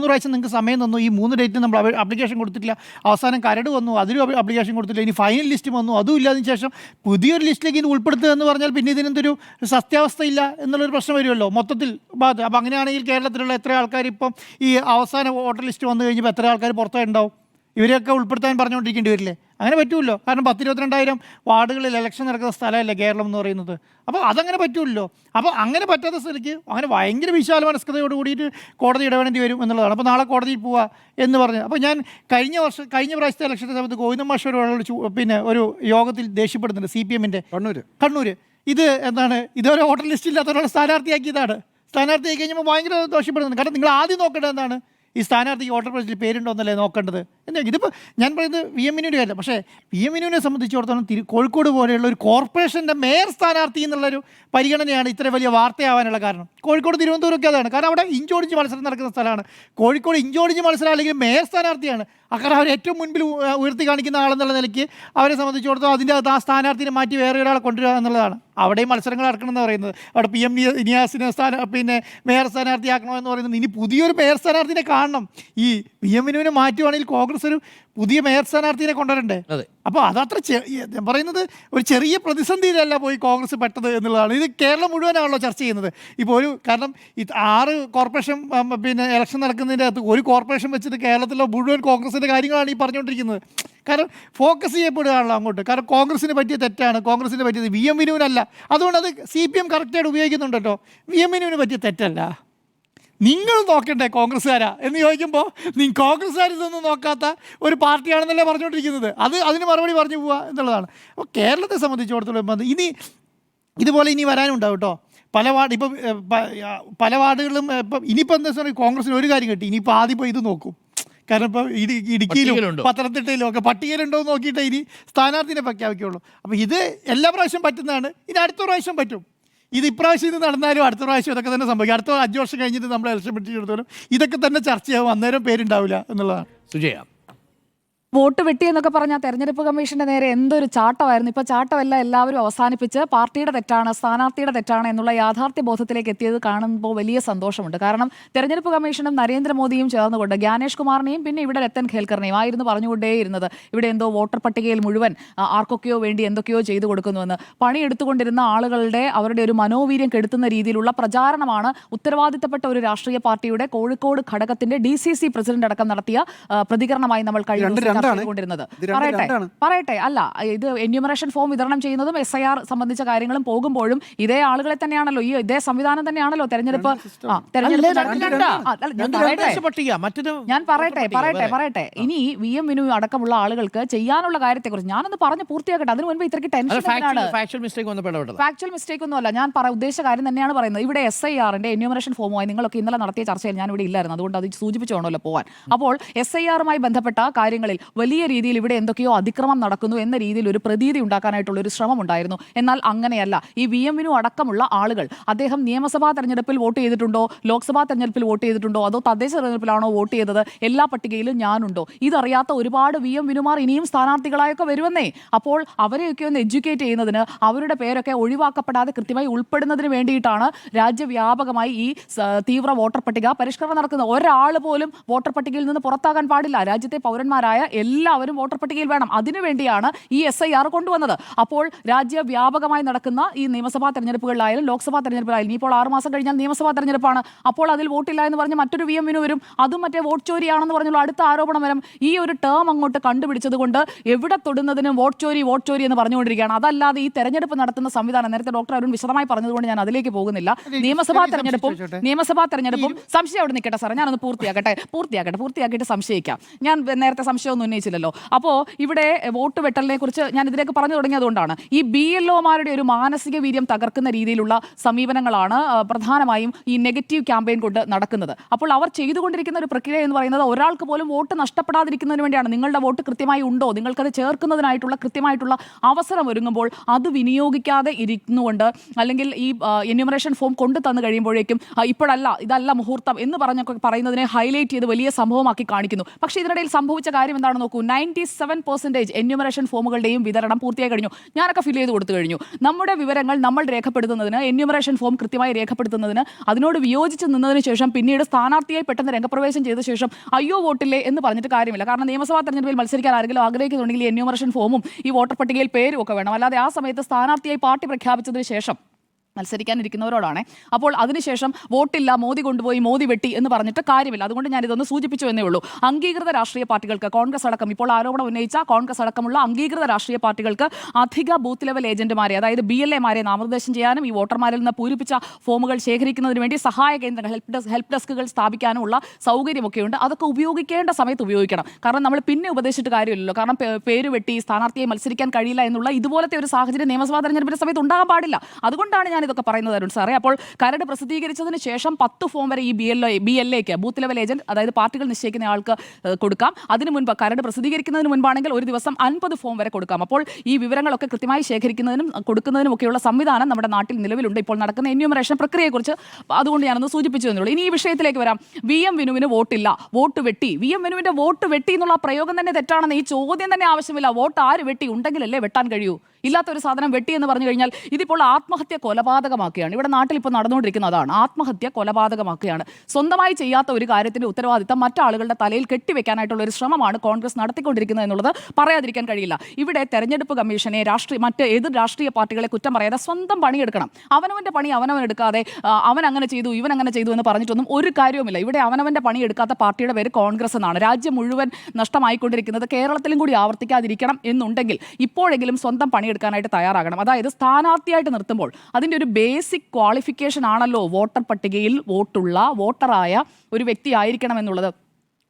പ്രാവശ്യം നിങ്ങൾക്ക് സമയം തന്നു. ഈ 3 ഡേറ്റിന് നമ്മൾ ആപ്ലിക്കേഷൻ കൊടുത്തിട്ടില്ല. അവസാനം കരട് വന്നു, അതിലും ആപ്ലിക്കേഷൻ കൊടുത്തില്ല. ഇനി ഫൈനൽ ലിസ്റ്റ് വന്നു, അതും ഇല്ലാതിന് ശേഷം പുതിയൊരു ലിസ്റ്റിലേക്ക് ഇത് ഉൾപ്പെടുത്തുക എന്ന് പറഞ്ഞാൽ പിന്നെ ഇതിനെന്തൊരു സത്യാവസ്ഥയില്ല എന്നുള്ളൊരു പ്രശ്നം വരുമല്ലോ മൊത്തത്തിൽ. അപ്പോൾ അങ്ങനെയാണെങ്കിൽ കേരളത്തിലുള്ള എത്ര ആൾക്കാർ ഇപ്പം ഈ അവസാന വോട്ടർ ലിസ്റ്റ് വന്നു കഴിഞ്ഞപ്പോൾ എത്ര ആൾക്കാർ പുറത്തായി ഉണ്ടാവും? ഇവരെയൊക്കെ ഉൾപ്പെടുത്താൻ പറഞ്ഞുകൊണ്ടിരിക്കേണ്ടി വരില്ലേ? അങ്ങനെ പറ്റുമല്ലോ. കാരണം 10-22,000 വാർഡുകളിൽ ഇലക്ഷൻ നടക്കുന്ന സ്ഥലമല്ലേ കേരളം എന്ന് പറയുന്നത്. അപ്പോൾ അതങ്ങനെ പറ്റുമല്ലോ. അപ്പോൾ അങ്ങനെ പറ്റാത്ത സ്ഥലത്ത് അങ്ങനെ ഭയങ്കര വിശാല മനസ്കതയോട് കൂടിയിട്ട് കോടതി ഇടപെടേണ്ടി വരും എന്നുള്ളതാണ്. അപ്പോൾ നാളെ കോടതിയിൽ പോവുക എന്ന് പറഞ്ഞു. അപ്പോൾ ഞാൻ കഴിഞ്ഞ പ്രാവശ്യത്തെ ഇലക്ഷൻ്റെ സമയത്ത് ഗോവിന്ദ മാഷോട് പിന്നെ ഒരു യോഗത്തിൽ ദേഷ്യപ്പെടുന്നുണ്ട്. CPM-ൻ്റെ കണ്ണൂർ ഇത് എന്താണ് ഇതുവരെ വോട്ടർ ലിസ്റ്റില്ലാത്തവരോട് സ്ഥാനാർത്ഥിയാക്കിയതാണ്. സ്ഥാനാർത്ഥിയാക്കി കഴിഞ്ഞപ്പോൾ ഭയങ്കര ദോഷപ്പെടുന്നുണ്ട്. കാരണം നിങ്ങൾ ആദ്യം നോക്കേണ്ടത് എന്താണ്? ഈ സ്ഥാനാർത്ഥിക്ക് വോട്ടർ പട്ടികയിൽ പേരുണ്ടോ എന്നല്ലേ നോക്കേണ്ടത് എന്താ ഇതിപ്പോൾ ഞാൻ പറയുന്നത് വി എം വിനുവിൻ്റെ കാര്യം. പക്ഷേ വി എം വിനുവിനെ സംബന്ധിച്ചിടത്തോളം കോഴിക്കോട് പോലെയുള്ള ഒരു കോർപ്പറേഷൻ്റെ മേയർ സ്ഥാനാർത്ഥി എന്നുള്ളൊരു പരിഗണനയാണ് ഇത്ര വലിയ വാർത്തയാവാനുള്ള കാരണം. കോഴിക്കോട് തിരുവനന്തപുരമൊക്കെ അതാണ്. കാരണം അവിടെ ഇഞ്ചോടിഞ്ച് മത്സരം നടക്കുന്ന സ്ഥലമാണ്. കോഴിക്കോട് ഇഞ്ചോടിഞ്ച് മത്സരം അല്ലെങ്കിൽ മേയർ സ്ഥാനാർത്ഥിയാണ്. കാരണം അവർ ഏറ്റവും മുൻപിൽ ഉയർത്തി കാണിക്കുന്ന ആളെന്നുള്ള നിലയ്ക്ക് അവരെ സംബന്ധിച്ചിടത്തോളം അതിൻ്റെ അകത്ത് ആ സ്ഥാനാർത്ഥിനെ മാറ്റി വേറെ ഒരാളെ കൊണ്ടുവരിക എന്നുള്ളതാണ്. അവിടെയും മത്സരങ്ങൾ നടക്കണമെന്ന് പറയുന്നത്. അവിടെ പി എം നിയാസിനെ മേയർ സ്ഥാനാർത്ഥിയാക്കണമെന്ന് പറയുന്നത് ഇനി പുതിയൊരു മേയർ സ്ഥാനാർത്ഥിനെ കാണണം. ഈ പി എം വിനുവിനെ മാറ്റുവാണെങ്കിൽ കോൺഗ്രസ് ഒരു പുതിയ മേയർ സ്ഥാനാർത്ഥിനെ കൊണ്ടുവരണ്ടേ? അപ്പോൾ അതത്ര ഞാൻ പറയുന്നത് ഒരു ചെറിയ പ്രതിസന്ധിയിലല്ല പോയി കോൺഗ്രസ് പെട്ടത് എന്നുള്ളതാണ്. ഇത് കേരളം മുഴുവനാണല്ലോ ചർച്ച ചെയ്യുന്നത്. ഇപ്പോൾ കാരണം 6 കോർപ്പറേഷൻ ഇലക്ഷൻ നടക്കുന്നതിൻ്റെ അകത്ത് ഒരു കോർപ്പറേഷൻ വെച്ചിട്ട് കേരളത്തിലെ മുഴുവൻ കോൺഗ്രസിൻ്റെ കാര്യങ്ങളാണ് ഈ പറഞ്ഞുകൊണ്ടിരിക്കുന്നത്. കാരണം ഫോക്കസ് ചെയ്യപ്പെടുകയാണല്ലോ അങ്ങോട്ട്. കാരണം കോൺഗ്രസിന് പറ്റിയ തെറ്റാണ്, കോൺഗ്രസിന് പറ്റിയത് വി എം വിനുവിനല്ല. അതുകൊണ്ട് അത് CPM കറക്റ്റായിട്ട് ഉപയോഗിക്കുന്നുണ്ട് കേട്ടോ. വി എം വിനുവിന് പറ്റിയ തെറ്റല്ല. നിങ്ങൾ നോക്കണ്ടേ കോൺഗ്രസ്സുകാരാ എന്ന് ചോദിക്കുമ്പോൾ കോൺഗ്രസ്സുകാർ ഇതൊന്നും നോക്കാത്ത ഒരു പാർട്ടിയാണെന്നല്ലേ പറഞ്ഞുകൊണ്ടിരിക്കുന്നത്. അതിന് മറുപടി പറഞ്ഞു പോവുക എന്നുള്ളതാണ്. അപ്പോൾ കേരളത്തെ സംബന്ധിച്ചിടത്തോളം ഇതുപോലെ ഇനി വരാനുണ്ടാവും കേട്ടോ. പല വാർഡുകളിലും ഇനിയിപ്പോൾ എന്താ വെച്ചാൽ കോൺഗ്രസിന് ഒരു കാര്യം കിട്ടി. ഇനിയിപ്പോൾ ആദ്യം ഇപ്പോൾ ഇത് നോക്കും. കാരണം ഇപ്പോൾ ഇടുക്കിയിലും പത്തനംതിട്ടയിലും ഒക്കെ പട്ടികയിലുണ്ടോ എന്ന് നോക്കിയിട്ടേ ഇനി സ്ഥാനാർത്ഥിനെ പ്രഖ്യാപിക്കുകയുള്ളൂ. അപ്പോൾ ഇത് എല്ലാ പ്രാവശ്യം പറ്റുന്നതാണ്. ഇനി അടുത്ത പ്രാവശ്യം പറ്റും. ഇത് ഇപ്രാവശ്യം ഇത് നടന്നാലും അടുത്ത പ്രാവശ്യം ഇതൊക്കെ തന്നെ സംഭവിക്കും. അടുത്ത 5 വർഷം കഴിഞ്ഞിട്ട് നമ്മൾ ഇലക്ഷൻ പിടിച്ചെടുത്താലും ഇതൊക്കെ തന്നെ ചർച്ചയാവും. അന്നേരം പേരുണ്ടാവില്ല എന്നുള്ളതാണ്. സുജയ, വോട്ട് വെട്ടി എന്നൊക്കെ പറഞ്ഞാൽ തെരഞ്ഞെടുപ്പ് കമ്മീഷന്റെ നേരെ എന്തൊരു ചാട്ടമായിരുന്നു. ഇപ്പോൾ ചാട്ടമല്ല, എല്ലാവരും അവസാനിപ്പിച്ച് പാർട്ടിയുടെ തെറ്റാണ്, സ്ഥാനാർത്ഥിയുടെ തെറ്റാണ് എന്നുള്ള യാഥാർത്ഥ്യ ബോധത്തിലേക്ക് എത്തിയത് കാണുമ്പോൾ വലിയ സന്തോഷമുണ്ട്. കാരണം തെരഞ്ഞെടുപ്പ് കമ്മീഷനും നരേന്ദ്രമോദിയും ചേർന്നുകൊണ്ട് ജ്ഞാനേഷ് കുമാറിനെയും പിന്നെ ഇവിടെ രത്തൻ ഖേൽക്കറിനെയും ആയിരുന്നു പറഞ്ഞുകൊണ്ടേയിരുന്നത് ഇവിടെ എന്തോ വോട്ടർ പട്ടികയിൽ മുഴുവൻ ആർക്കൊക്കെയോ വേണ്ടി എന്തൊക്കെയോ ചെയ്തു കൊടുക്കുന്നുവെന്ന്. പണിയെടുത്തുകൊണ്ടിരുന്ന ആളുകളുടെ അവരുടെ ഒരു മനോവീര്യം കെടുത്തുന്ന രീതിയിലുള്ള പ്രചാരണമാണ് ഉത്തരവാദിത്തപ്പെട്ട ഒരു രാഷ്ട്രീയ പാർട്ടിയുടെ കോഴിക്കോട് ഘടകത്തിന്റെ DCC പ്രസിഡന്റ് അടക്കം നടത്തിയ പ്രതികരണമായി നമ്മൾ കഴിഞ്ഞ പറയട്ടെ. അല്ല, ഇത് എന്യൂമറേഷൻ ഫോം വിതരണം ചെയ്യുന്നതും SIR സംബന്ധിച്ച കാര്യങ്ങളും പോകുമ്പോഴും ഇതേ ആളുകളെ തന്നെയാണല്ലോ, ഇതേ സംവിധാനം തന്നെയാണല്ലോ തെരഞ്ഞെടുപ്പ് ഞാൻ പറയട്ടെ. ഇനി വി എം വിനു അടക്കമുള്ള ആളുകൾക്ക് ചെയ്യാനുള്ള കാര്യത്തെക്കുറിച്ച് ഞാനൊന്ന് പറഞ്ഞ് പൂർത്തിയാക്കട്ടെ. അതിനു മുൻപ് ഇത്രയ്ക്ക് ഫാക്ച്വൽ മിസ്റ്റേക്ക് ഒന്നുമല്ല. ഞാൻ ഉദ്ദേശിച്ച കാര്യം തന്നെയാണ് പറയുന്നത്. ഇവിടെ SIRന്റെ എന്യൂമറേഷൻ ഫോമുമായി നിങ്ങളൊക്കെ ഇന്നലെ നടത്തിയ ചർച്ചയിൽ ഞാൻ ഇവിടെ ഇല്ലായിരുന്നു, അതുകൊണ്ട് അത് സൂചിപ്പിച്ചോണല്ലോ പോവാൻ. അപ്പോൾ SIRമായി ബന്ധപ്പെട്ട കാര്യങ്ങളിൽ വലിയ രീതിയിൽ ഇവിടെ എന്തൊക്കെയോ അതിക്രമം നടക്കുന്നു എന്ന രീതിയിൽ ഒരു പ്രതീതി ഉണ്ടാക്കാനായിട്ടുള്ള ഒരു ശ്രമം ഉണ്ടായിരുന്നു. എന്നാൽ അങ്ങനെയല്ല. ഈ വി എം വിനു അടക്കമുള്ള ആളുകൾ അദ്ദേഹം നിയമസഭാ തെരഞ്ഞെടുപ്പിൽ വോട്ട് ചെയ്തിട്ടുണ്ടോ, ലോക്സഭാ തെരഞ്ഞെടുപ്പിൽ വോട്ട് ചെയ്തിട്ടുണ്ടോ, അതോ തദ്ദേശ തെരഞ്ഞെടുപ്പിലാണോ വോട്ട് ചെയ്തത്, എല്ലാ പട്ടികയിലും ഞാനുണ്ടോ, ഇതറിയാത്ത ഒരുപാട് വി എം വിനുമാർ ഇനിയും സ്ഥാനാർത്ഥികളായൊക്കെ വരുമെന്നേ. അപ്പോൾ അവരെയൊക്കെ ഒന്ന് എഡ്യൂക്കേറ്റ് ചെയ്യുന്നതിന്, അവരുടെ പേരൊക്കെ ഒഴിവാക്കപ്പെടാതെ കൃത്യമായി ഉൾപ്പെടുന്നതിന് വേണ്ടിയിട്ടാണ് രാജ്യവ്യാപകമായി ഈ തീവ്ര വോട്ടർ പട്ടിക പരിഷ്കരണം നടക്കുന്നത്. ഒരാൾ പോലും വോട്ടർ പട്ടികയിൽ നിന്ന് പുറത്താകാൻ പാടില്ല. രാജ്യത്തെ പൗരന്മാരായ എല്ലാവരും വോട്ടർ പട്ടികയിൽ വേണം. അതിനുവേണ്ടിയാണ് ഈ SIR കൊണ്ടുവന്നത്. അപ്പോൾ രാജ്യവ്യാപകമായി നടക്കുന്ന ഈ നിയമസഭാ തെരഞ്ഞെടുപ്പുകളിലായാലും ലോക്സഭാ തെരഞ്ഞെടുപ്പിലായാലും ഇപ്പോൾ 6 മാസം കഴിഞ്ഞാൽ നിയമസഭാ തെരഞ്ഞെടുപ്പാണ്. അപ്പോൾ അതിൽ വോട്ടില്ല എന്ന് പറഞ്ഞ് മറ്റൊരു വി എം വിനു വരും, അതും മറ്റേ വോട്ട് ചോരിയാണെന്ന് പറഞ്ഞുള്ള അടുത്ത ആരോപണം വരും. ഈ ഒരു ടേം അങ്ങോട്ട് കണ്ടുപിടിച്ചത് കൊണ്ട് എവിടെ തൊടുന്നതിനും വോട്ട് ചോരി എന്ന് പറഞ്ഞുകൊണ്ടിരിക്കുകയാണ്. അതല്ലാതെ ഈ തെരഞ്ഞെടുപ്പ് നടത്തുന്ന സംവിധാനം നേരത്തെ ഡോക്ടർ അരുൺ വിശദമായി പറഞ്ഞതുകൊണ്ട് ഞാൻ അതിലേക്ക് പോകുന്നില്ല. നിയമസഭാ തെരഞ്ഞെടുപ്പും സംശയം അവിടെ നിൽക്കട്ടെ സാറേ, ഞാനൊന്ന് പൂർത്തിയാക്കിയിട്ട് സംശയിക്കാം. ഞാൻ നേരത്തെ സംശയമൊന്നും ഉന്നയിച്ചില്ലല്ലോ. അപ്പോൾ ഇവിടെ വോട്ട് വെട്ടലിനെ കുറിച്ച് ഞാൻ ഇതിലേക്ക് പറഞ്ഞു തുടങ്ങിയതുകൊണ്ടാണ്. ഈ BLOമാരുടെ ഒരു മാനസിക വീര്യം തകർക്കുന്ന രീതിയിലുള്ള സമീപനങ്ങളാണ് പ്രധാനമായും ഈ നെഗറ്റീവ് ക്യാമ്പയിൻ കൊണ്ട് നടക്കുന്നത്. അപ്പോൾ അവർ ചെയ്തുകൊണ്ടിരിക്കുന്ന ഒരു പ്രക്രിയ എന്ന് പറയുന്നത് ഒരാൾക്ക് പോലും വോട്ട് നഷ്ടപ്പെടാതിരിക്കുന്നതിന് വേണ്ടിയാണ്. നിങ്ങളുടെ വോട്ട് കൃത്യമായി ഉണ്ടോ, നിങ്ങൾക്കത് ചേർക്കുന്നതിനായിട്ടുള്ള കൃത്യമായിട്ടുള്ള അവസരം ഒരുങ്ങുമ്പോൾ അത് വിനിയോഗിക്കാതെ ഇരുന്നുകൊണ്ട്, അല്ലെങ്കിൽ ഈ എന്യൂമറേഷൻ ഫോം കൊണ്ടു തന്നു കഴിയുമ്പോഴേക്കും ഇപ്പോഴല്ല, ഇതല്ല മുഹൂർത്തം എന്ന് പറയുന്നതിനെ ഹൈലൈറ്റ് ചെയ്ത് വലിയ സംഭവമാക്കി കാണിക്കുന്നു. പക്ഷേ ഇതിനിടയിൽ സംഭവിച്ച കാര്യം എന്താണ് നോക്കൂ. 97% എന്യൂമറേഷൻ ഫോമുകളുടെയും വിതരണം പൂർത്തിയായി കഴിഞ്ഞു. ഞാനൊക്കെ ഫിൽ ചെയ്ത് കൊടുത്തു കഴിഞ്ഞു. നമ്മുടെ വിവരങ്ങൾ നമ്മൾ രേഖപ്പെടുത്തുന്നതിന്, എന്യൂമറേഷൻ ഫോം കൃത്യമായി രേഖപ്പെടുത്തുന്നതിന്, അതിനോട് വിയോജിച്ച് നിന്നതിന് ശേഷം പിന്നീട് സ്ഥാനാർത്ഥിയായി പെട്ടെന്ന് രംഗപ്രവേശം ചെയ്ത ശേഷം അയ്യോ വോട്ടില്ലേ എന്ന് പറഞ്ഞിട്ട് കാര്യമില്ല. കാരണം നിയമസഭാ തെരഞ്ഞെടുപ്പിൽ മത്സരിക്കാൻ ആരെങ്കിലും ആഗ്രഹിക്കുന്നുണ്ടെങ്കിൽ എന്യൂമറേഷൻ ഫോമും ഈ വോട്ടർ പട്ടികയിൽ പേരും ഒക്കെ വേണം. അല്ലാതെ ആ സമയത്ത് സ്ഥാനാർത്ഥിയായി പാർട്ടി പ്രഖ്യാപിച്ചതിന് ശേഷം മത്സരിക്കാനിരിക്കുന്നവരോടാണ്. അപ്പോൾ അതിനുശേഷം വോട്ടില്ല, മോദി കൊണ്ടുപോയി, മോദി വെട്ടി എന്ന് പറഞ്ഞിട്ട് കാര്യമില്ല. അതുകൊണ്ട് ഞാൻ ഇതൊന്ന് സൂചിപ്പിച്ചു എന്നേ ഉള്ളൂ. അംഗീകൃത രാഷ്ട്രീയ പാർട്ടികൾക്ക്, കോൺഗ്രസ് അടക്കം, ഇപ്പോൾ ആരോപണം ഉന്നയിച്ച കോൺഗ്രസ് അടക്കമുള്ള അംഗീകൃത രാഷ്ട്രീയ പാർട്ടികൾക്ക് അധിക ബൂത്ത് ലെവൽ ഏജന്റുമാരെ, അതായത് BLAമാരെ നാമനിർദ്ദേശം ചെയ്യാനും ഈ വോട്ടർമാരിൽ നിന്ന് പൂരിപ്പിച്ച ഫോമുകൾ ശേഖരിക്കുന്നതിന് വേണ്ടി സഹായ കേന്ദ്രങ്ങൾ, ഹെൽപ്പ് ഡെസ്കുകൾ സ്ഥാപിക്കാനുമുള്ള സൗകര്യമൊക്കെയുണ്ട്. അതൊക്കെ ഉപയോഗിക്കേണ്ട സമയത്ത് ഉപയോഗിക്കണം. കാരണം നമ്മൾ പിന്നെ ഉപദേശിച്ചിട്ട് കാര്യമില്ലല്ലോ. കാരണം പേര് വെട്ടി സ്ഥാനാർത്ഥിയെ മത്സരിക്കാൻ കഴിയില്ല എന്നുള്ള ഇതുപോലത്തെ ഒരു സാഹചര്യം നിയമസഭാ തെരഞ്ഞെടുപ്പിന്റെ സമയത്ത് ഉണ്ടാകാൻ പാടില്ല. അതുകൊണ്ടാണ് ഞാൻ ഇതൊക്കെ പറയുന്നത് അരുൺ സാറേ. അപ്പോൾ കരട് പ്രസിദ്ധീകരിച്ചതിന് ശേഷം 10 ഫോം വരെ ഈ BLA ബൂത്ത് ലെവൽ ഏജന്റ്, അതായത് പാർട്ടികൾ നിശ്ചയിക്കുന്ന ആൾക്ക് കൊടുക്കാം. അതിന് മുൻപ് കരട് പ്രസിദ്ധീകരിക്കുന്നതിന് മുൻപാണെങ്കിൽ ഒരു ദിവസം 50 ഫോം വരെ കൊടുക്കാം. അപ്പോൾ ഈ വിവരങ്ങളൊക്കെ കൃത്യമായി ശേഖരിക്കുന്നതിനും കൊടുക്കുന്നതിനും ഒക്കെയുള്ള സംവിധാനം നമ്മുടെ നാട്ടിൽ നിലവിലുണ്ട്. ഇപ്പോൾ നടക്കുന്ന എന്യൂമറേഷൻ പ്രക്രിയയെക്കുറിച്ച് അതുകൊണ്ട് ഞാനൊന്ന് സൂചിപ്പിച്ചു എന്നുള്ളൂ. ഇനി ഈ വിഷയത്തിലേക്ക് വരാം. VM വിനുവിന് വോട്ടില്ല, വോട്ട് വെട്ടി. VM വിനുവിന്റെ വോട്ട് വെട്ടി എന്നുള്ള പ്രയോഗം തന്നെ തെറ്റാണെന്ന്, ഈ ചോദ്യം തന്നെ ആവശ്യമില്ല. വോട്ട് ആര് വെട്ടി? ഉണ്ടെങ്കിലല്ലേ വെട്ടാൻ കഴിയൂ. ഇല്ലാത്ത ഒരു സാധനം വെട്ടി എന്ന് പറഞ്ഞു കഴിഞ്ഞാൽ ഇതിപ്പോൾ ആത്മഹത്യ കൊലപാതകമാക്കുകയാണ്. ഇവിടെ നാട്ടിൽ ഇപ്പോൾ നടന്നുകൊണ്ടിരിക്കുന്ന അതാണ്, ആത്മഹത്യ കൊലപാതകമാക്കുകയാണ്. സ്വന്തമായി ചെയ്യാത്ത ഒരു കാര്യത്തിന്റെ ഉത്തരവാദിത്തം മറ്റാളുകളുടെ തലയിൽ കെട്ടിവെക്കാനായിട്ടുള്ള ഒരു ശ്രമമാണ് കോൺഗ്രസ് നടത്തിക്കൊണ്ടിരിക്കുന്നത് എന്നുള്ളത് പറയാതിരിക്കാൻ കഴിയില്ല. ഇവിടെ തെരഞ്ഞെടുപ്പ് കമ്മീഷനെ മറ്റ് ഏത് രാഷ്ട്രീയ പാർട്ടികളെ കുറ്റം പറയാതെ സ്വന്തം പണിയെടുക്കണം. അവനവന്റെ പണി അവനവൻ എടുക്കാതെ അവൻ അങ്ങനെ ചെയ്തു ഇവൻ അങ്ങനെ ചെയ്തു എന്ന് പറഞ്ഞിട്ടൊന്നും ഒരു കാര്യവുമില്ല. ഇവിടെ അവനവന്റെ പണി എടുക്കാത്ത പാർട്ടിയുടെ പേര് കോൺഗ്രസ് എന്നാണ്. രാജ്യം മുഴുവൻ നഷ്ടമായിക്കൊണ്ടിരിക്കുന്നത് കേരളത്തിലും കൂടി ആവർത്തിക്കാതിരിക്കണം എന്നുണ്ടെങ്കിൽ ഇപ്പോഴെങ്കിലും സ്വന്തം പണിയെടുക്കാനായിട്ട് തയ്യാറാകണം. അതായത് സ്ഥാനാർത്ഥിയായിട്ട് നിർത്തുമ്പോൾ അതിൻ്റെ ഒരു ബേസിക് ക്വാളിഫിക്കേഷൻ ആണല്ലോ വോട്ടർ പട്ടികയിൽ വോട്ടറായ ഒരു വ്യക്തി ആയിരിക്കണം എന്നുള്ളത്.